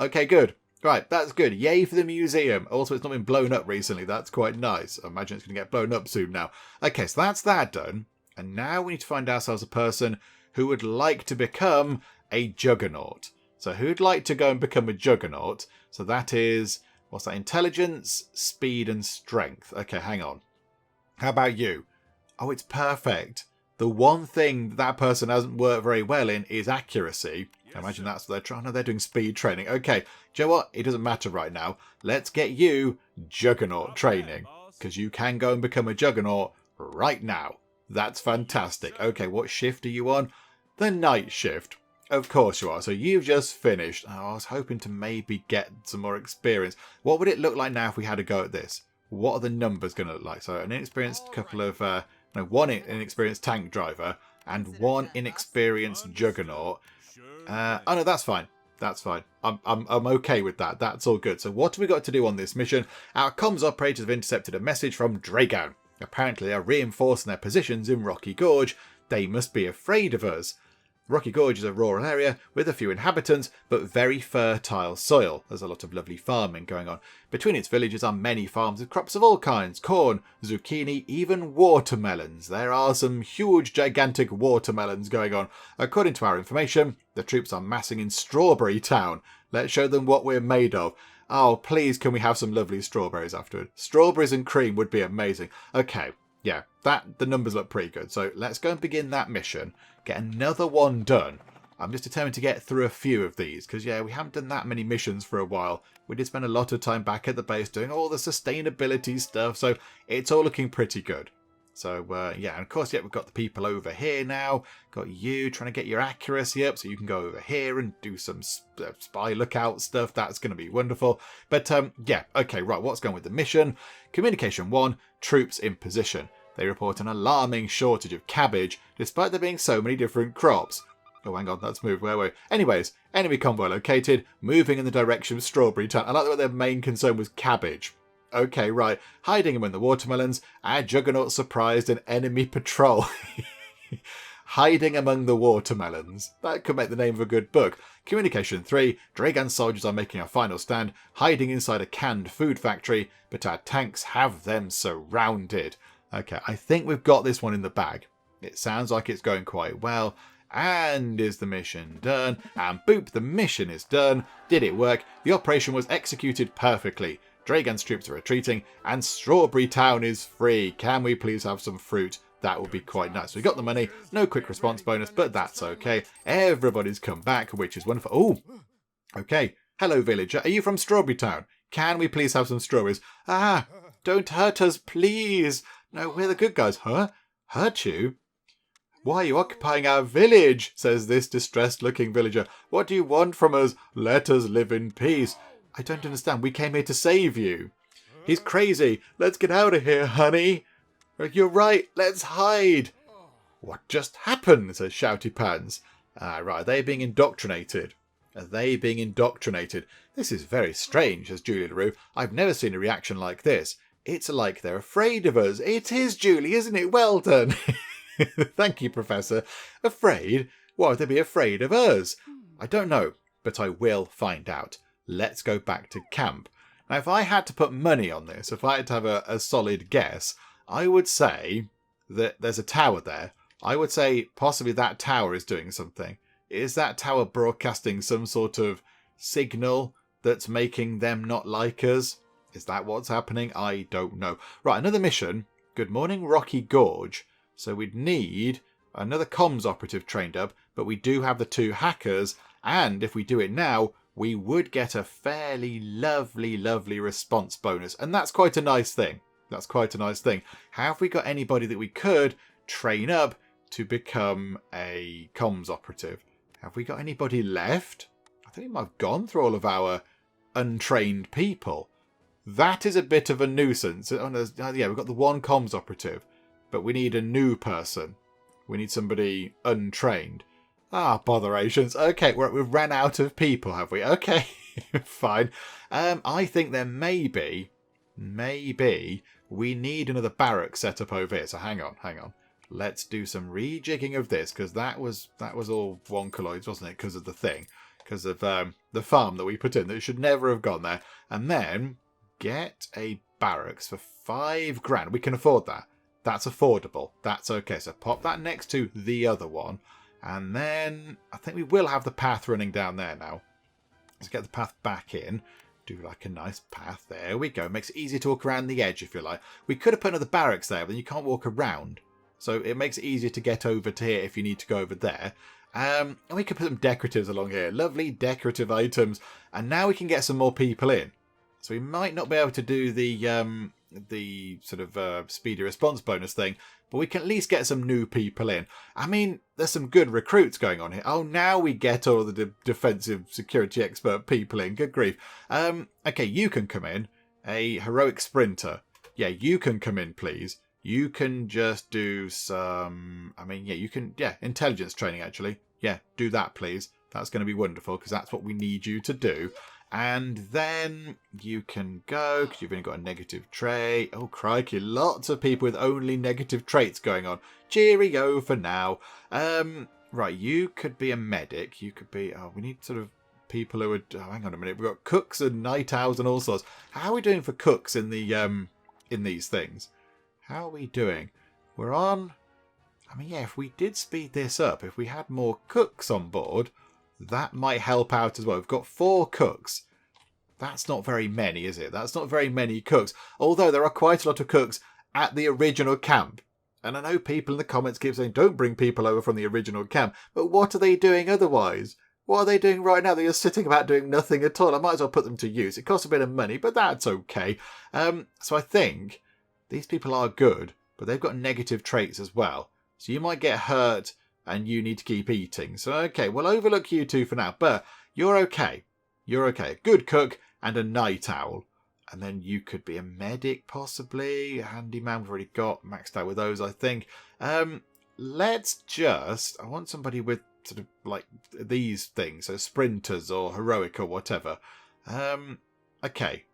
Okay, good. Right, that's good. Yay for the museum. Also, it's not been blown up recently. That's quite nice. I imagine it's going to get blown up soon now. Okay, so that's that done. And now we need to find ourselves a person who would like to become a juggernaut. So who'd like to go and become a juggernaut? So that is, what's that? Intelligence, speed, and strength. Okay, hang on. How about you? Oh, it's perfect. The one thing that person hasn't worked very well in is accuracy. I imagine that's what they're trying. No, they're doing speed training. Okay, do you know what? It doesn't matter right now. Let's get you juggernaut training. Because you can go and become a juggernaut right now. That's fantastic. Okay, what shift are you on? The night shift. Of course you are. So you've just finished. Oh, I was hoping to maybe get some more experience. What would it look like now if we had a go at this? What are the numbers going to look like? So an inexperienced couple of... one inexperienced tank driver and one inexperienced juggernaut. Oh no, that's fine. That's fine. I'm okay with that. That's all good. So what have we got to do on this mission? Our comms operators have intercepted a message from Dragon. Apparently they're reinforcing their positions in Rocky Gorge. They must be afraid of us. Rocky Gorge is a rural area with a few inhabitants, but very fertile soil. There's a lot of lovely farming going on. Between its villages are many farms with crops of all kinds, corn, zucchini, even watermelons. There are some huge, gigantic watermelons going on. According to our information, the troops are massing in Strawberry Town. Let's show them what we're made of. Oh, please, can we have some lovely strawberries afterward? Strawberries and cream would be amazing. Okay, yeah, the numbers look pretty good. So let's go and begin that mission. Get another one done. I'm just determined to get through a few of these because, yeah, we haven't done that many missions for a while. We did spend a lot of time back at the base doing all the sustainability stuff, so it's all looking pretty good. So, yeah, and of course, yeah, we've got the people over here now. Got you trying to get your accuracy up so you can go over here and do some spy lookout stuff. That's going to be wonderful. But, yeah, okay, right, what's going with the mission? Communication 1, troops in position. They report an alarming shortage of cabbage, despite there being so many different crops. Oh, hang on, that's moved. Where were we? Anyways, enemy convoy located, moving in the direction of Strawberry Town. I like that their main concern was cabbage. Okay, right. Hiding among the watermelons, our juggernaut surprised an enemy patrol. Hiding among the watermelons. That could make the name of a good book. Communication 3, Dragan soldiers are making a final stand, hiding inside a canned food factory, but our tanks have them surrounded. Okay, I think we've got this one in the bag. It sounds like it's going quite well. And is the mission done? And boop, the mission is done. Did it work? The operation was executed perfectly. Dragan's troops are retreating, and Strawberry Town is free. Can we please have some fruit? That would be quite nice. We got the money, no quick response bonus, but that's okay. Everybody's come back, which is wonderful. Oh, okay. Hello, villager. Are you from Strawberry Town? Can we please have some strawberries? Ah, don't hurt us, please. No, we're the good guys. Huh? Hurt you? Why are you occupying our village? Says this distressed-looking villager. What do you want from us? Let us live in peace. I don't understand. We came here to save you. He's crazy. Let's get out of here, honey. You're right. Let's hide. What just happened? Says Shoutypants. Ah, right. Are they being indoctrinated? Are they being indoctrinated? This is very strange, says Julie LaRue. I've never seen a reaction like this. It's like they're afraid of us. It is, Julie, isn't it? Well done. Thank you, Professor. Afraid? Why would they be afraid of us? I don't know, but I will find out. Let's go back to camp. Now, if I had to put money on this, if I had to have a solid guess, I would say that there's a tower there. I would say possibly that tower is doing something. Is that tower broadcasting some sort of signal that's making them not like us? Is that what's happening? I don't know. Right, another mission. Good morning, Rocky Gorge. So we'd need... another comms operative trained up, but we do have the 2 hackers, and if we do it now, we would get a fairly lovely response bonus, and that's quite a nice thing. That's quite a nice thing. Have we got anybody that we could train up to become a comms operative? Have we got anybody left? I think we might have gone through all of our untrained people. That is a bit of a nuisance. Oh, no, yeah, we've got the 1 comms operative, but we need a new person. We need somebody untrained. Ah, botherations. Okay, we've ran out of people, have we? Okay, fine. I think there maybe we need another barrack set up over here. So hang on. Let's do some rejigging of this, because that was all wonkaloids, wasn't it? Because of the thing, because of the farm that we put in that should never have gone there. And then get a barracks for 5 grand. We can afford that. That's affordable. That's okay. So pop that next to the other one. And then I think we will have the path running down there now. Let's get the path back in. Do like a nice path. There we go. Makes it easy to walk around the edge if you like. We could have put another barracks there, but then you can't walk around. So it makes it easier to get over to here if you need to go over there. And we could put some decoratives along here. Lovely decorative items. And now we can get some more people in. So we might not be able to do the sort of speedy response bonus thing, but we can at least get some new people in. I mean, there's some good recruits going on here. Oh, now we get all the defensive security expert people in. Good grief. Okay, you can come in. A heroic sprinter. Yeah, you can come in, please. You can just do some... I mean, yeah, you can... Yeah, intelligence training, actually. Yeah, do that, please. That's going to be wonderful, because that's what we need you to do. And then you can go, because you've only got a negative trait. Oh, crikey, lots of people with only negative traits going on. Cheerio for now. Right, you could be a medic. You could be... Oh, we need sort of people who would... Oh, hang on a minute. We've got cooks and night owls and all sorts. How are we doing for cooks in the in these things? How are we doing? We're on... I mean, yeah, if we did speed this up, if we had more cooks on board... That might help out as well. We've got 4 cooks. That's not very many, is it? That's not very many cooks. Although there are quite a lot of cooks at the original camp. And I know people in the comments keep saying, don't bring people over from the original camp. But what are they doing otherwise? What are they doing right now? They're just sitting about doing nothing at all. I might as well put them to use. It costs a bit of money, but that's okay. So I think these people are good, but they've got negative traits as well. So you might get hurt... and you need to keep eating. So, okay, we'll overlook you 2 for now, but you're okay. You're okay. A good cook and a night owl. And then you could be a medic, possibly. A handyman, we've already got maxed out with those, I think. Let's just... I want somebody with sort of like these things, so sprinters or heroic or whatever. Okay.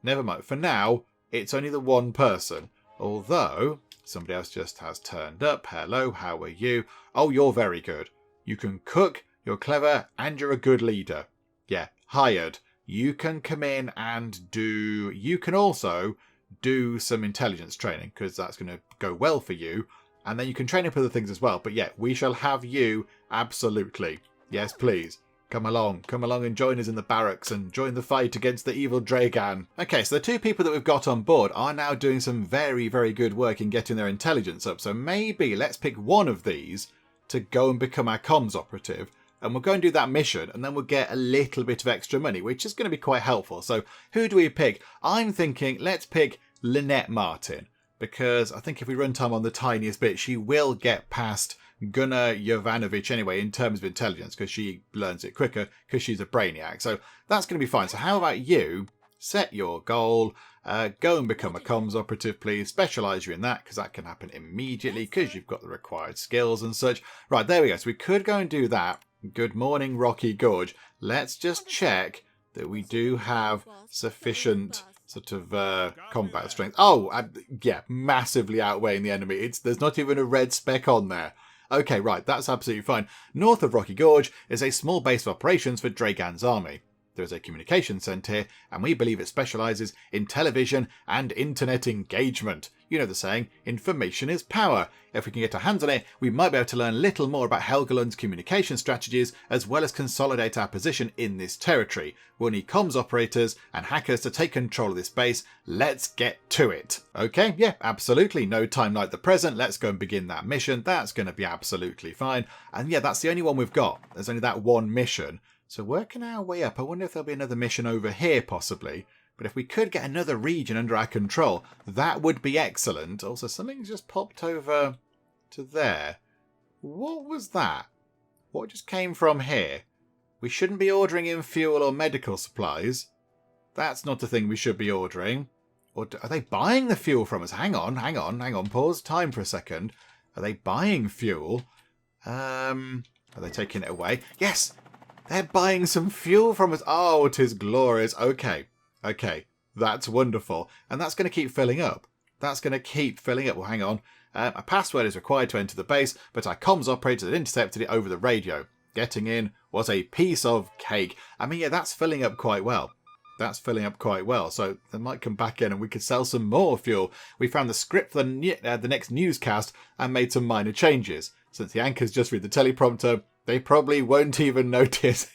Never mind. For now, it's only the 1 person. Although... somebody else just has turned up. Hello, how are you? Oh, you're very good. You can cook, you're clever, and you're a good leader. Yeah, hired. You can come in and do... You can also do some intelligence training, because that's going to go well for you. And then you can train up other things as well. But yeah, we shall have you, absolutely. Yes, please. Come along and join us in the barracks and join the fight against the evil Dragan. Okay, so the 2 people that we've got on board are now doing some very, very good work in getting their intelligence up. So maybe let's pick one of these to go and become our comms operative. And we'll go and do that mission, and then we'll get a little bit of extra money, which is going to be quite helpful. So who do we pick? I'm thinking let's pick Lynette Martin, because I think if we run time on the tiniest bit, she will get past Gunnar Jovanovic anyway in terms of intelligence, because she learns it quicker because she's a brainiac. So that's going to be fine. So how about you set your goal, go and become a comms operative, please. Specialise you in that, because that can happen immediately because you've got the required skills and such. Right, there we go. So we could go and do that. Good morning, Rocky Gorge. Let's just check that we do have sufficient sort of combat strength. Oh, yeah, massively outweighing the enemy. There's not even a red speck on there. Okay, right, that's absolutely fine. North of Rocky Gorge is a small base of operations for Dragan's army. There is a communication centre here, and we believe it specialises in television and internet engagement. You know the saying, information is power. If we can get our hands on it, we might be able to learn a little more about Helgeland's communication strategies, as well as consolidate our position in this territory. We'll need comms operators and hackers to take control of this base. Let's get to it. Okay, yeah, absolutely. No time like the present. Let's go and begin that mission. That's going to be absolutely fine. And yeah, that's the only one we've got. There's only that one mission. So working our way up, I wonder if there'll be another mission over here, possibly. But if we could get another region under our control, that would be excellent. Also, something's just popped over to there. What was that? What just came from here? We shouldn't be ordering in fuel or medical supplies. That's not the thing we should be ordering. Or are they buying the fuel from us? Hang on. Pause time for a second. Are they buying fuel? Are they taking it away? Yes! They're buying some fuel from us. Oh, 'tis glorious. Okay, that's wonderful. And that's going to keep filling up. Well, hang on. A password is required to enter the base, but our comms operator had intercepted it over the radio. Getting in was a piece of cake. I mean, yeah, that's filling up quite well. So they might come back in and we could sell some more fuel. We found the script for the next newscast and made some minor changes. Since the anchors just read the teleprompter, they probably won't even notice.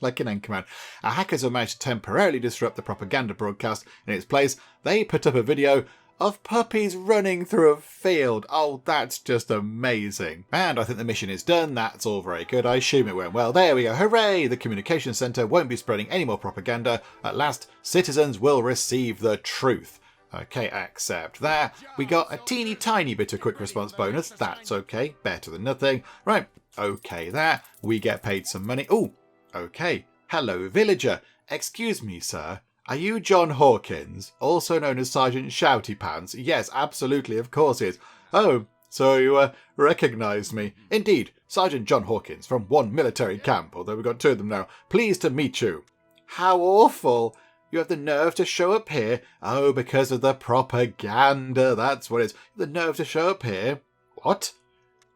Like an Anchorman. Our hackers have managed to temporarily disrupt the propaganda broadcast. In its place, they put up a video of puppies running through a field. Oh, that's just amazing. And I think the mission is done. That's all very good. I assume it went well. There we go. Hooray! The communication centre won't be spreading any more propaganda. At last, citizens will receive the truth. Okay, accept that. We got a teeny tiny bit of quick response bonus. That's okay. Better than nothing. Right. Okay, that. We get paid some money. Oh, okay. Hello, villager. Excuse me, sir. Are you John Hawkins, also known as Sgt Shoutypants? Yes, absolutely, of course he is. Oh, so you recognised me. Indeed, Sergeant John Hawkins from one military camp, although we've got two of them now. Pleased to meet you. How awful. You have the nerve to show up here? Oh, because of the propaganda, that's what it is. The nerve to show up here? What?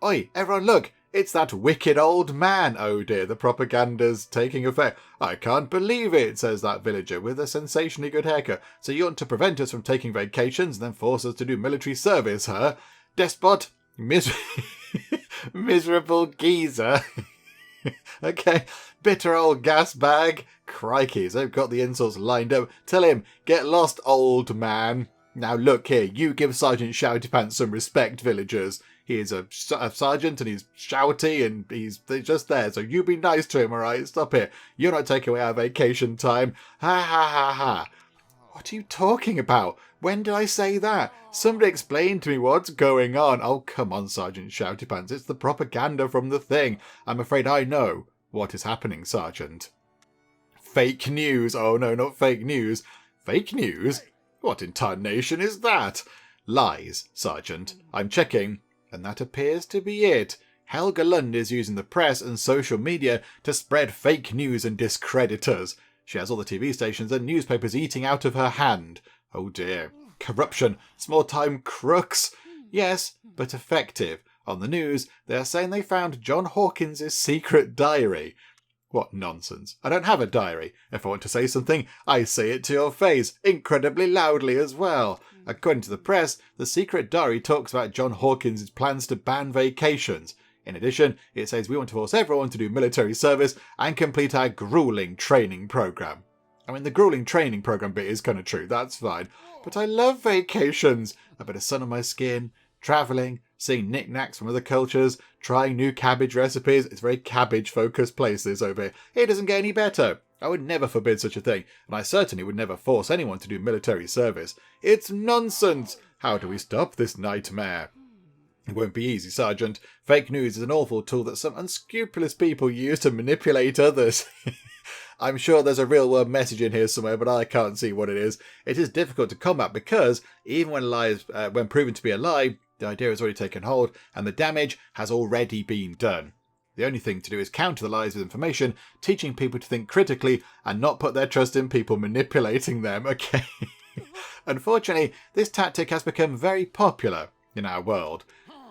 Oi, everyone look. It's that wicked old man. Oh dear, the propaganda's taking effect. I can't believe it, says that villager with a sensationally good haircut. So you want to prevent us from taking vacations and then force us to do military service, huh? Despot, miserable geezer. Okay, bitter old gas bag. Crikey, they've got the insults lined up. Tell him, get lost, old man. Now look here, you give Sergeant Shoutypants some respect, villagers. He is a sergeant and he's shouty and he's just there. So you be nice to him, alright? Stop it. You're not taking away our vacation time. Ha ha ha ha. What are you talking about? When did I say that? Somebody explain to me what's going on. Oh, come on, Sergeant Shoutypants. It's the propaganda from the thing. I'm afraid I know what is happening, Sergeant. Fake news. Oh no, not fake news. Fake news? What in tarnation is that? Lies, Sergeant. I'm checking. And that appears to be it. Helga Lund is using the press and social media to spread fake news and discredit us. She has all the TV stations and newspapers eating out of her hand. Oh dear. Corruption. Small-time crooks. Yes, but effective. On the news, they are saying they found John Hawkins' secret diary. What nonsense. I don't have a diary. If I want to say something, I say it to your face, incredibly loudly as well. According to the press, the secret diary talks about John Hawkins' plans to ban vacations. In addition, it says we want to force everyone to do military service and complete our grueling training program. I mean, the grueling training program bit is kind of true, that's fine. But I love vacations. A bit of sun on my skin, travelling, seeing knickknacks from other cultures, trying new cabbage recipes. It's a very cabbage-focused place, this over here. It doesn't get any better. I would never forbid such a thing, and I certainly would never force anyone to do military service. It's nonsense! How do we stop this nightmare? It won't be easy, Sergeant. Fake news is an awful tool that some unscrupulous people use to manipulate others. I'm sure there's a real-world message in here somewhere, but I can't see what it is. It is difficult to combat because, even when when proven to be a lie, the idea has already taken hold, and the damage has already been done. The only thing to do is counter the lies with information, teaching people to think critically and not put their trust in people manipulating them. Okay. Unfortunately, this tactic has become very popular in our world.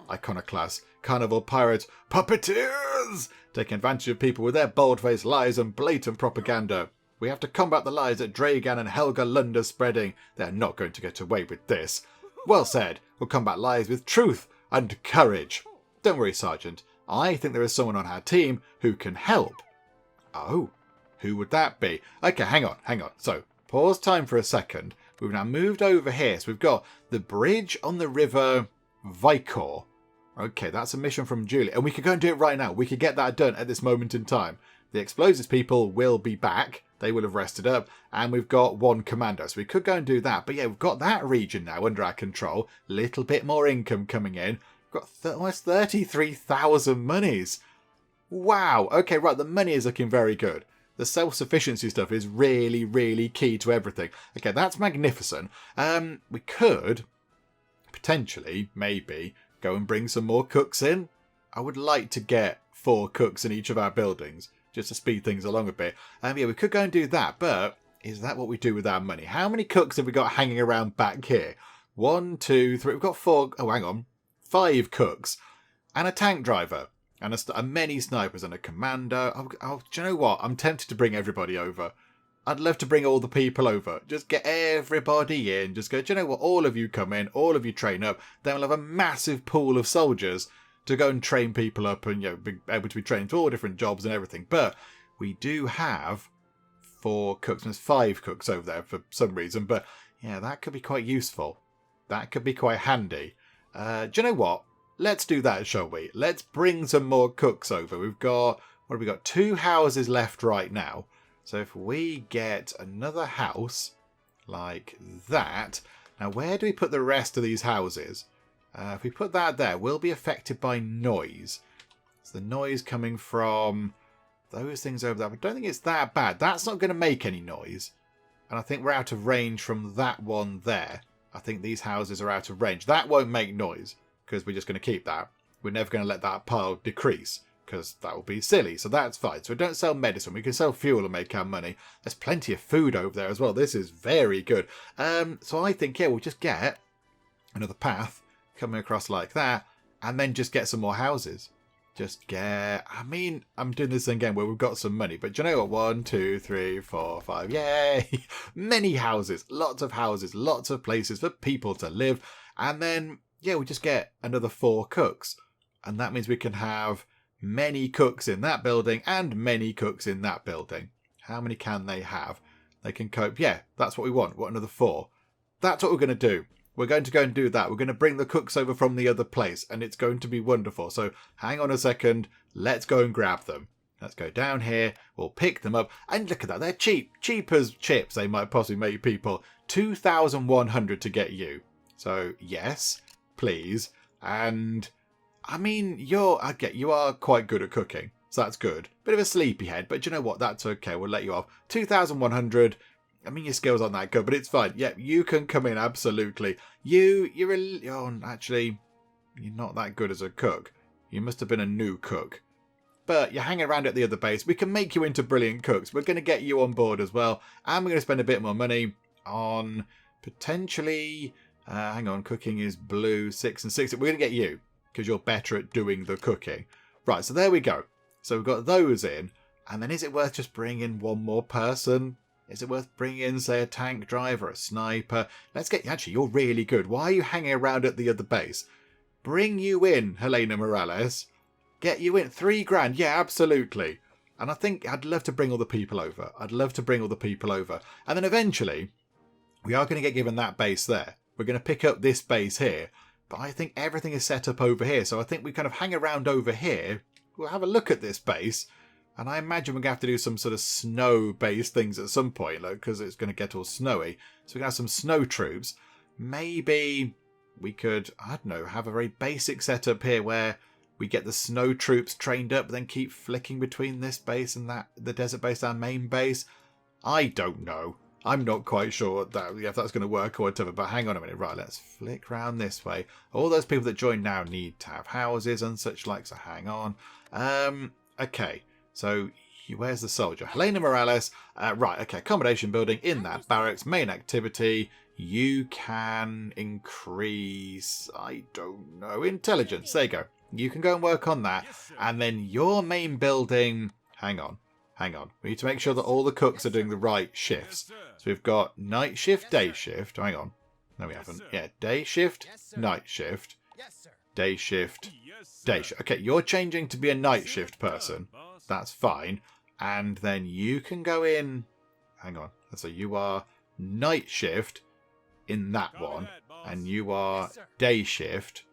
Iconoclasts, carnival pirates, puppeteers, taking advantage of people with their bold-faced lies and blatant propaganda. We have to combat the lies that Dragan and Helga Lund are spreading. They're not going to get away with this. Well said. We'll combat lies with truth and courage. Don't worry, Sergeant. I think there is someone on our team who can help. Oh, who would that be? Okay, hang on. So, pause time for a second. We've now moved over here. So we've got the bridge on the river Vicor. Okay, that's a mission from Julie. And we could go and do it right now. We could get that done at this moment in time. The explosives people will be back. They will have rested up. And we've got one commando. So we could go and do that. But yeah, we've got that region now under our control. Little bit more income coming in. We've got almost 33,000 monies. Wow. Okay, right. The money is looking very good. The self-sufficiency stuff is really, really key to everything. Okay, that's magnificent. We could potentially, maybe, go and bring some more cooks in. I would like to get 4 cooks in each of our buildings, just to speed things along a bit. Yeah, we could go and do that, but is that what we do with our money? How many cooks have we got hanging around back here? 1, 2, 3. We've got 4. Oh, hang on. 5 cooks. And a tank driver. And many snipers and a commando. Do you know what? I'm tempted to bring everybody over. I'd love to bring all the people over. Just get everybody in. Just go, do you know what? All of you come in. All of you train up. Then we'll have a massive pool of soldiers to go and train people up and, be able to be trained to all different jobs and everything. But we do have 4 cooks. There's 5 cooks over there for some reason. But yeah, that could be quite useful. That could be quite handy. Do you know what? Let's do that, shall we? Let's bring some more cooks over. We've got, what have we got? 2 houses left right now. So if we get another house like that. Now, where do we put the rest of these houses? If we put that there, we'll be affected by noise. So the noise coming from those things over there. I don't think it's that bad. That's not going to make any noise. And I think we're out of range from that one there. I think these houses are out of range. That won't make noise, because we're just going to keep that. We're never going to let that pile decrease, because that will be silly. So that's fine. So we don't sell medicine. We can sell fuel and make our money. There's plenty of food over there as well. This is very good. So I think, yeah, we'll just get another path coming across like that, and then just get some more houses. Just get... I mean, I'm doing this again where we've got some money, but do you know what? 1, 2, 3, 4, 5. Yay! Many houses. Lots of houses. Lots of places for people to live. And then... yeah, we just get another 4 cooks. And that means we can have many cooks in that building and many cooks in that building. How many can they have? They can cope. Yeah, that's what we want. What, another 4? That's what we're going to do. We're going to go and do that. We're going to bring the cooks over from the other place. And it's going to be wonderful. So hang on a second. Let's go and grab them. Let's go down here. We'll pick them up. And look at that. They're cheap. Cheap as chips. They might possibly make people. 2,100 to get you. So, yes. Please. And I mean, you are quite good at cooking, so that's good. Bit of a sleepyhead, but you know what? That's okay. We'll let you off. 2,100. I mean, your skills aren't that good, but it's fine. Yeah, you can come in absolutely. Actually, you're not that good as a cook. You must have been a new cook. But you're hanging around at the other base. We can make you into brilliant cooks. We're going to get you on board as well, and we're going to spend a bit more money on potentially. Hang on, cooking is blue, 6 and 6. We're going to get you, because you're better at doing the cooking. Right, so there we go. So we've got those in. And then is it worth just bringing in one more person? Is it worth bringing in, say, a tank driver, a sniper? Let's get... actually, you're really good. Why are you hanging around at the other base? Bring you in, Helena Morales. Get you in. 3 grand. Yeah, absolutely. And I think I'd love to bring all the people over. And then eventually, we are going to get given that base there. We're going to pick up this base here, but I think everything is set up over here. So I think we kind of hang around over here. We'll have a look at this base, and I imagine we're going to have to do some sort of snow-based things at some point, because it's going to get all snowy. So we're going to have some snow troops. Maybe we could, I don't know, have a very basic setup here where we get the snow troops trained up, then keep flicking between this base and that, the desert base, our main base. I don't know. I'm not quite sure if that's going to work or whatever, but hang on a minute. Right, let's flick round this way. All those people that join now need to have houses and such like, so hang on. Okay, so where's the soldier? Helena Morales. Right, okay, accommodation building in that barracks. Main activity. You can increase, I don't know, intelligence. There you go. You can go and work on that. And then your main building, hang on. hang on. We need to make sure that all the cooks are doing the right shifts. So we've got night shift, day shift. Hang on. No, we haven't. Yeah, day shift, night shift, day shift, day shift. Okay, you're changing to be a night shift person. That's fine. And then you can go in. Hang on. So you are night shift in that one. And you are day shift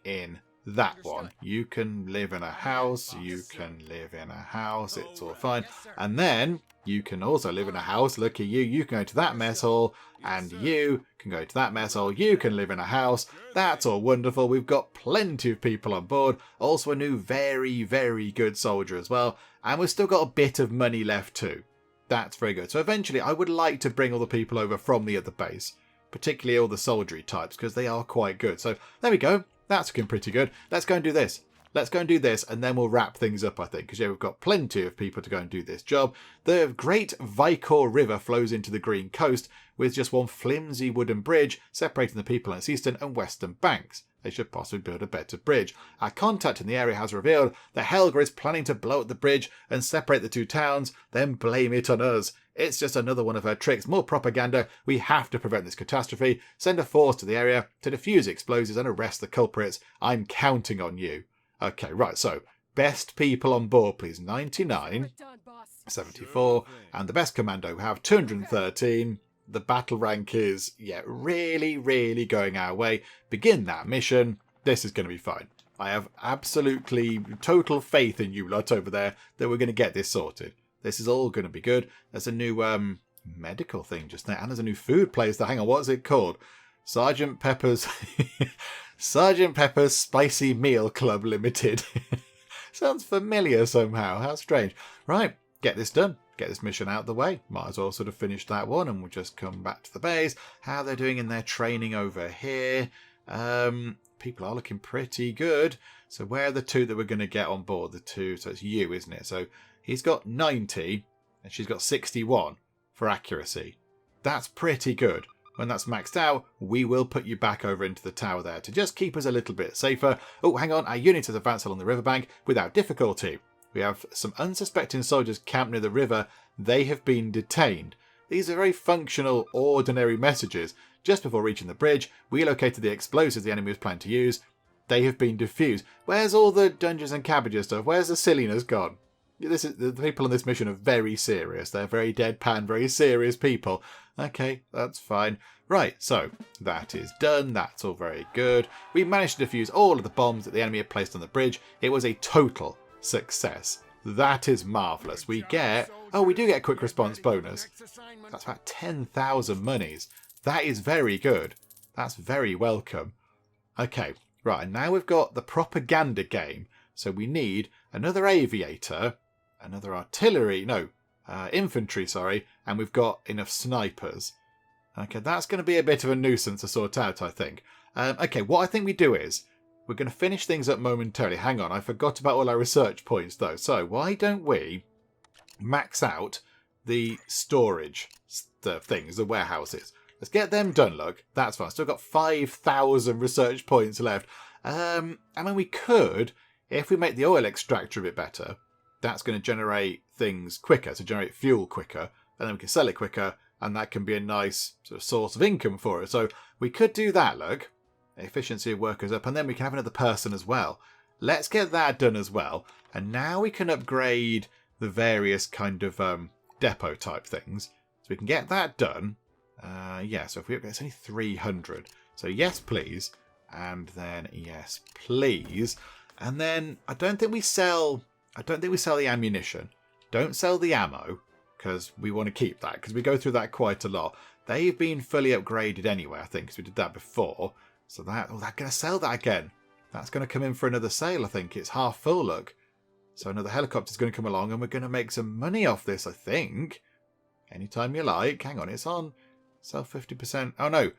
in that one. You can live in a house. You can live in a house. It's all fine. And then you can also live in a house. Look at you. You can go to that mess hall. And you can go to that mess hall. You can live in a house. That's all wonderful. We've got plenty of people on board. Also a new very, very good soldier as well. And we've still got a bit of money left too. That's very good. So eventually I would like to bring all the people over from the other base. Particularly all the soldiery types, because they are quite good. So there we go. That's looking pretty good. Let's go and do this. Let's go and do this, and then we'll wrap things up, I think. Because, yeah, we've got plenty of people to go and do this job. The Great Vicor River flows into the Green Coast with just one flimsy wooden bridge separating the people on its eastern and western banks. They should possibly build a better bridge. Our contact in the area has revealed that Helga is planning to blow up the bridge and separate the two towns, then blame it on us. It's just another one of her tricks. More propaganda. We have to prevent this catastrophe. Send a force to the area to defuse explosives and arrest the culprits. I'm counting on you. Okay, right, so best people on board, please. 99, 74, and the best commando we have 213. The battle rank is, yeah, really, really going our way. Begin that mission. This is going to be fine. I have absolutely total faith in you lot over there that we're going to get this sorted. This is all going to be good. There's a new medical thing just there. And there's a new food place. Hang on, what is it called? Sgt Pepper's Sgt Pepper's Spicy Meal Club Limited. Sounds familiar somehow. How strange. Right, get this done. Get this mission out of the way. Might as well sort of finish that one and we'll just come back to the base. How they're doing in their training over here. People are looking pretty good. So where are the two that we're going to get on board? The two, so it's you, isn't it? So he's got 90 and she's got 61 for accuracy. That's pretty good. When that's maxed out, we will put you back over into the tower there to just keep us a little bit safer. Oh, hang on. Our unit has advanced along the riverbank without difficulty. We have some unsuspecting soldiers camped near the river. They have been detained. These are very functional, ordinary messages. Just before reaching the bridge, we located the explosives the enemy was planning to use. They have been defused. Where's all the Dungeons and Cabbages stuff? Where's the silliness gone? The people on this mission are very serious. They're very deadpan, very serious people. Okay, that's fine. Right, so that is done. That's all very good. We managed to defuse all of the bombs that the enemy had placed on the bridge. It was a total success. That is marvellous. We do get a quick response bonus. That's about 10,000 monies. That is very good. That's very welcome. Okay, right, and now we've got the propaganda game. So we need another aviator, another infantry, sorry, and we've got enough snipers. Okay, that's going to be a bit of a nuisance to sort out, I think. Okay, what I think we do is, we're going to finish things up momentarily. Hang on, I forgot about all our research points, though. So, why don't we max out the storage things, the warehouses? Let's get them done, look. That's fine. Still got 5,000 research points left. I mean, we could, if we make the oil extractor a bit better, that's going to generate things quicker, so generate fuel quicker, and then we can sell it quicker, and that can be a nice sort of source of income for us. So we could do that, look. Efficiency of workers up, and then we can have another person as well. Let's get that done as well. And now we can upgrade the various kind of depot type things. So we can get that done. Yeah, so if we upgrade, it's only 300. So yes, please. And then yes, please. And then I don't think we sell the ammunition. Don't sell the ammo, because we want to keep that, because we go through that quite a lot. They've been fully upgraded anyway, I think, because we did that before. So they're going to sell that again. That's going to come in for another sale, I think. It's half full, look. So another helicopter's going to come along and we're going to make some money off this, I think. Anytime you like. Hang on, it's on sell 50%. Oh, no.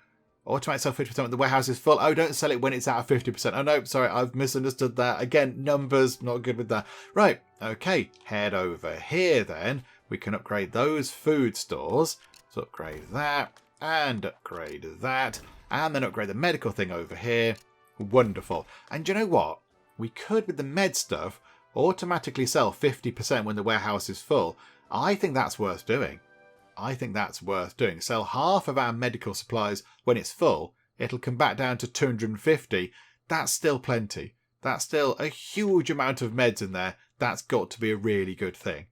Automatic sell 50% when the warehouse is full. Oh, don't sell it when it's out of 50%. Oh, no, sorry, I've misunderstood that. Again, numbers, not good with that. Right, okay. Head over here, then. We can upgrade those food stores. So upgrade that and upgrade that. And then upgrade the medical thing over here. Wonderful. And you know what? We could, with the med stuff, automatically sell 50% when the warehouse is full. I think that's worth doing. Sell half of our medical supplies when it's full. It'll come back down to 250. That's still plenty. That's still a huge amount of meds in there. That's got to be a really good thing.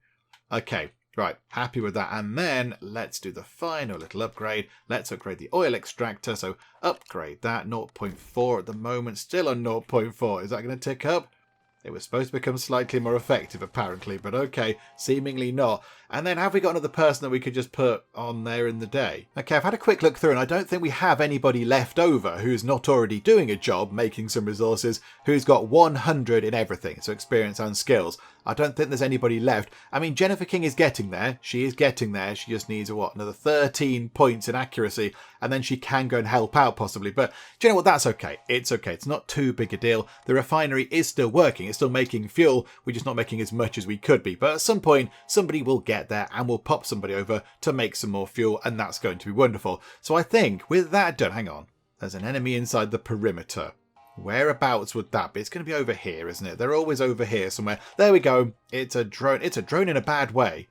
Okay, right, happy with that. And then let's do the final little upgrade. Let's upgrade the oil extractor. So upgrade that. 0.4 at the moment. Still on 0.4. Is that going to tick up? It was supposed to become slightly more effective, apparently, but okay, seemingly not. And then have we got another person that we could just put on there in the day? Okay, I've had a quick look through and I don't think we have anybody left over who's not already doing a job, making some resources, who's got 100 in everything, so experience and skills. I don't think there's anybody left. I mean, Jennifer King is getting there. She is getting there. She just needs, another 13 points in accuracy, and then she can go and help out possibly. But do you know what? That's okay. It's okay. It's not too big a deal. The refinery is still working. It's still making fuel. We're just not making as much as we could be. But at some point, somebody will get there and we'll pop somebody over to make some more fuel, and that's going to be wonderful. So I think with that done, hang on. There's an enemy inside the perimeter. Whereabouts would that be? It's going to be over here, isn't it? They're always over here somewhere. There we go. It's a drone. It's a drone in a bad way.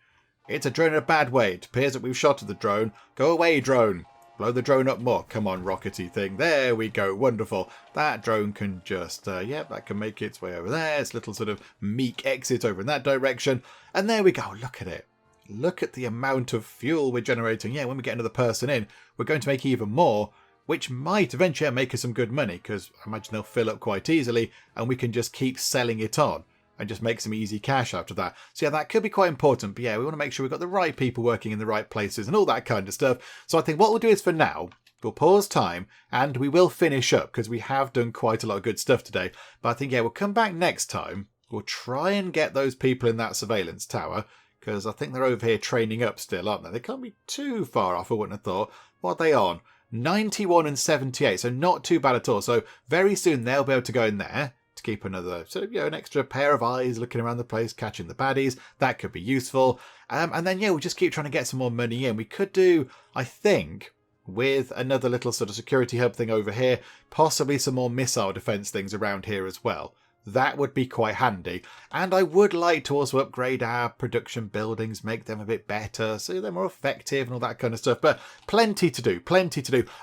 It's a drone in a bad way. It appears that we've shot at the drone. Go away, drone. Blow the drone up more. Come on, rockety thing. There we go. Wonderful. That drone can just, that can make its way over there. It's a little sort of meek exit over in that direction. And there we go. Look at it. Look at the amount of fuel we're generating. Yeah, when we get another person in, we're going to make even more, which might eventually make us some good money, because I imagine they'll fill up quite easily and we can just keep selling it on and just make some easy cash after that. So yeah, that could be quite important. But yeah, we want to make sure we've got the right people working in the right places and all that kind of stuff. So I think what we'll do is for now, we'll pause time and we will finish up because we have done quite a lot of good stuff today. But I think, yeah, we'll come back next time. We'll try and get those people in that surveillance tower, because I think they're over here training up still, aren't they? They can't be too far off, I wouldn't have thought. What are they on? 91 and 78, so not too bad at all. So very soon they'll be able to go in there to keep another, an extra pair of eyes looking around the place, catching the baddies. That could be useful. And then, we'll just keep trying to get some more money in. We could do, I think, with another little sort of security hub thing over here, possibly some more missile defense things around here as well. That would be quite handy. And I would like to also upgrade our production buildings, make them a bit better, so they're more effective and all that kind of stuff. But plenty to do.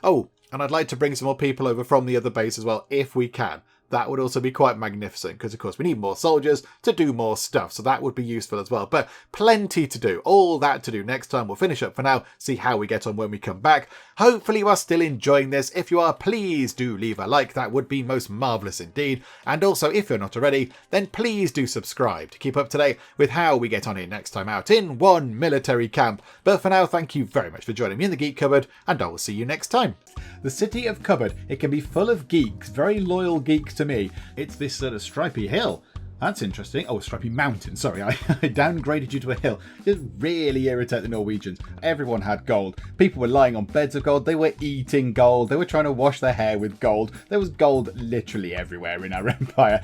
Oh, and I'd like to bring some more people over from the other base as well, if we can. That would also be quite magnificent, because of course we need more soldiers to do more stuff, so that would be useful as well. But plenty to do, all that to do. Next time we'll finish up for now, see how we get on when we come back. Hopefully you are still enjoying this. If you are, please do leave a like. That would be most marvellous indeed. And also, if you're not already, then please do subscribe to keep up to date with how we get on here next time out in one military camp. But for now, thank you very much for joining me in the Geek Cupboard, and I will see you next time. The city of Cupboard, it can be full of geeks, very loyal geeks to me. It's this sort of stripy hill. That's interesting. Oh, Stripey Mountain. Sorry, I downgraded you to a hill. Just really irritate the Norwegians. Everyone had gold. People were lying on beds of gold. They were eating gold. They were trying to wash their hair with gold. There was gold literally everywhere in our empire.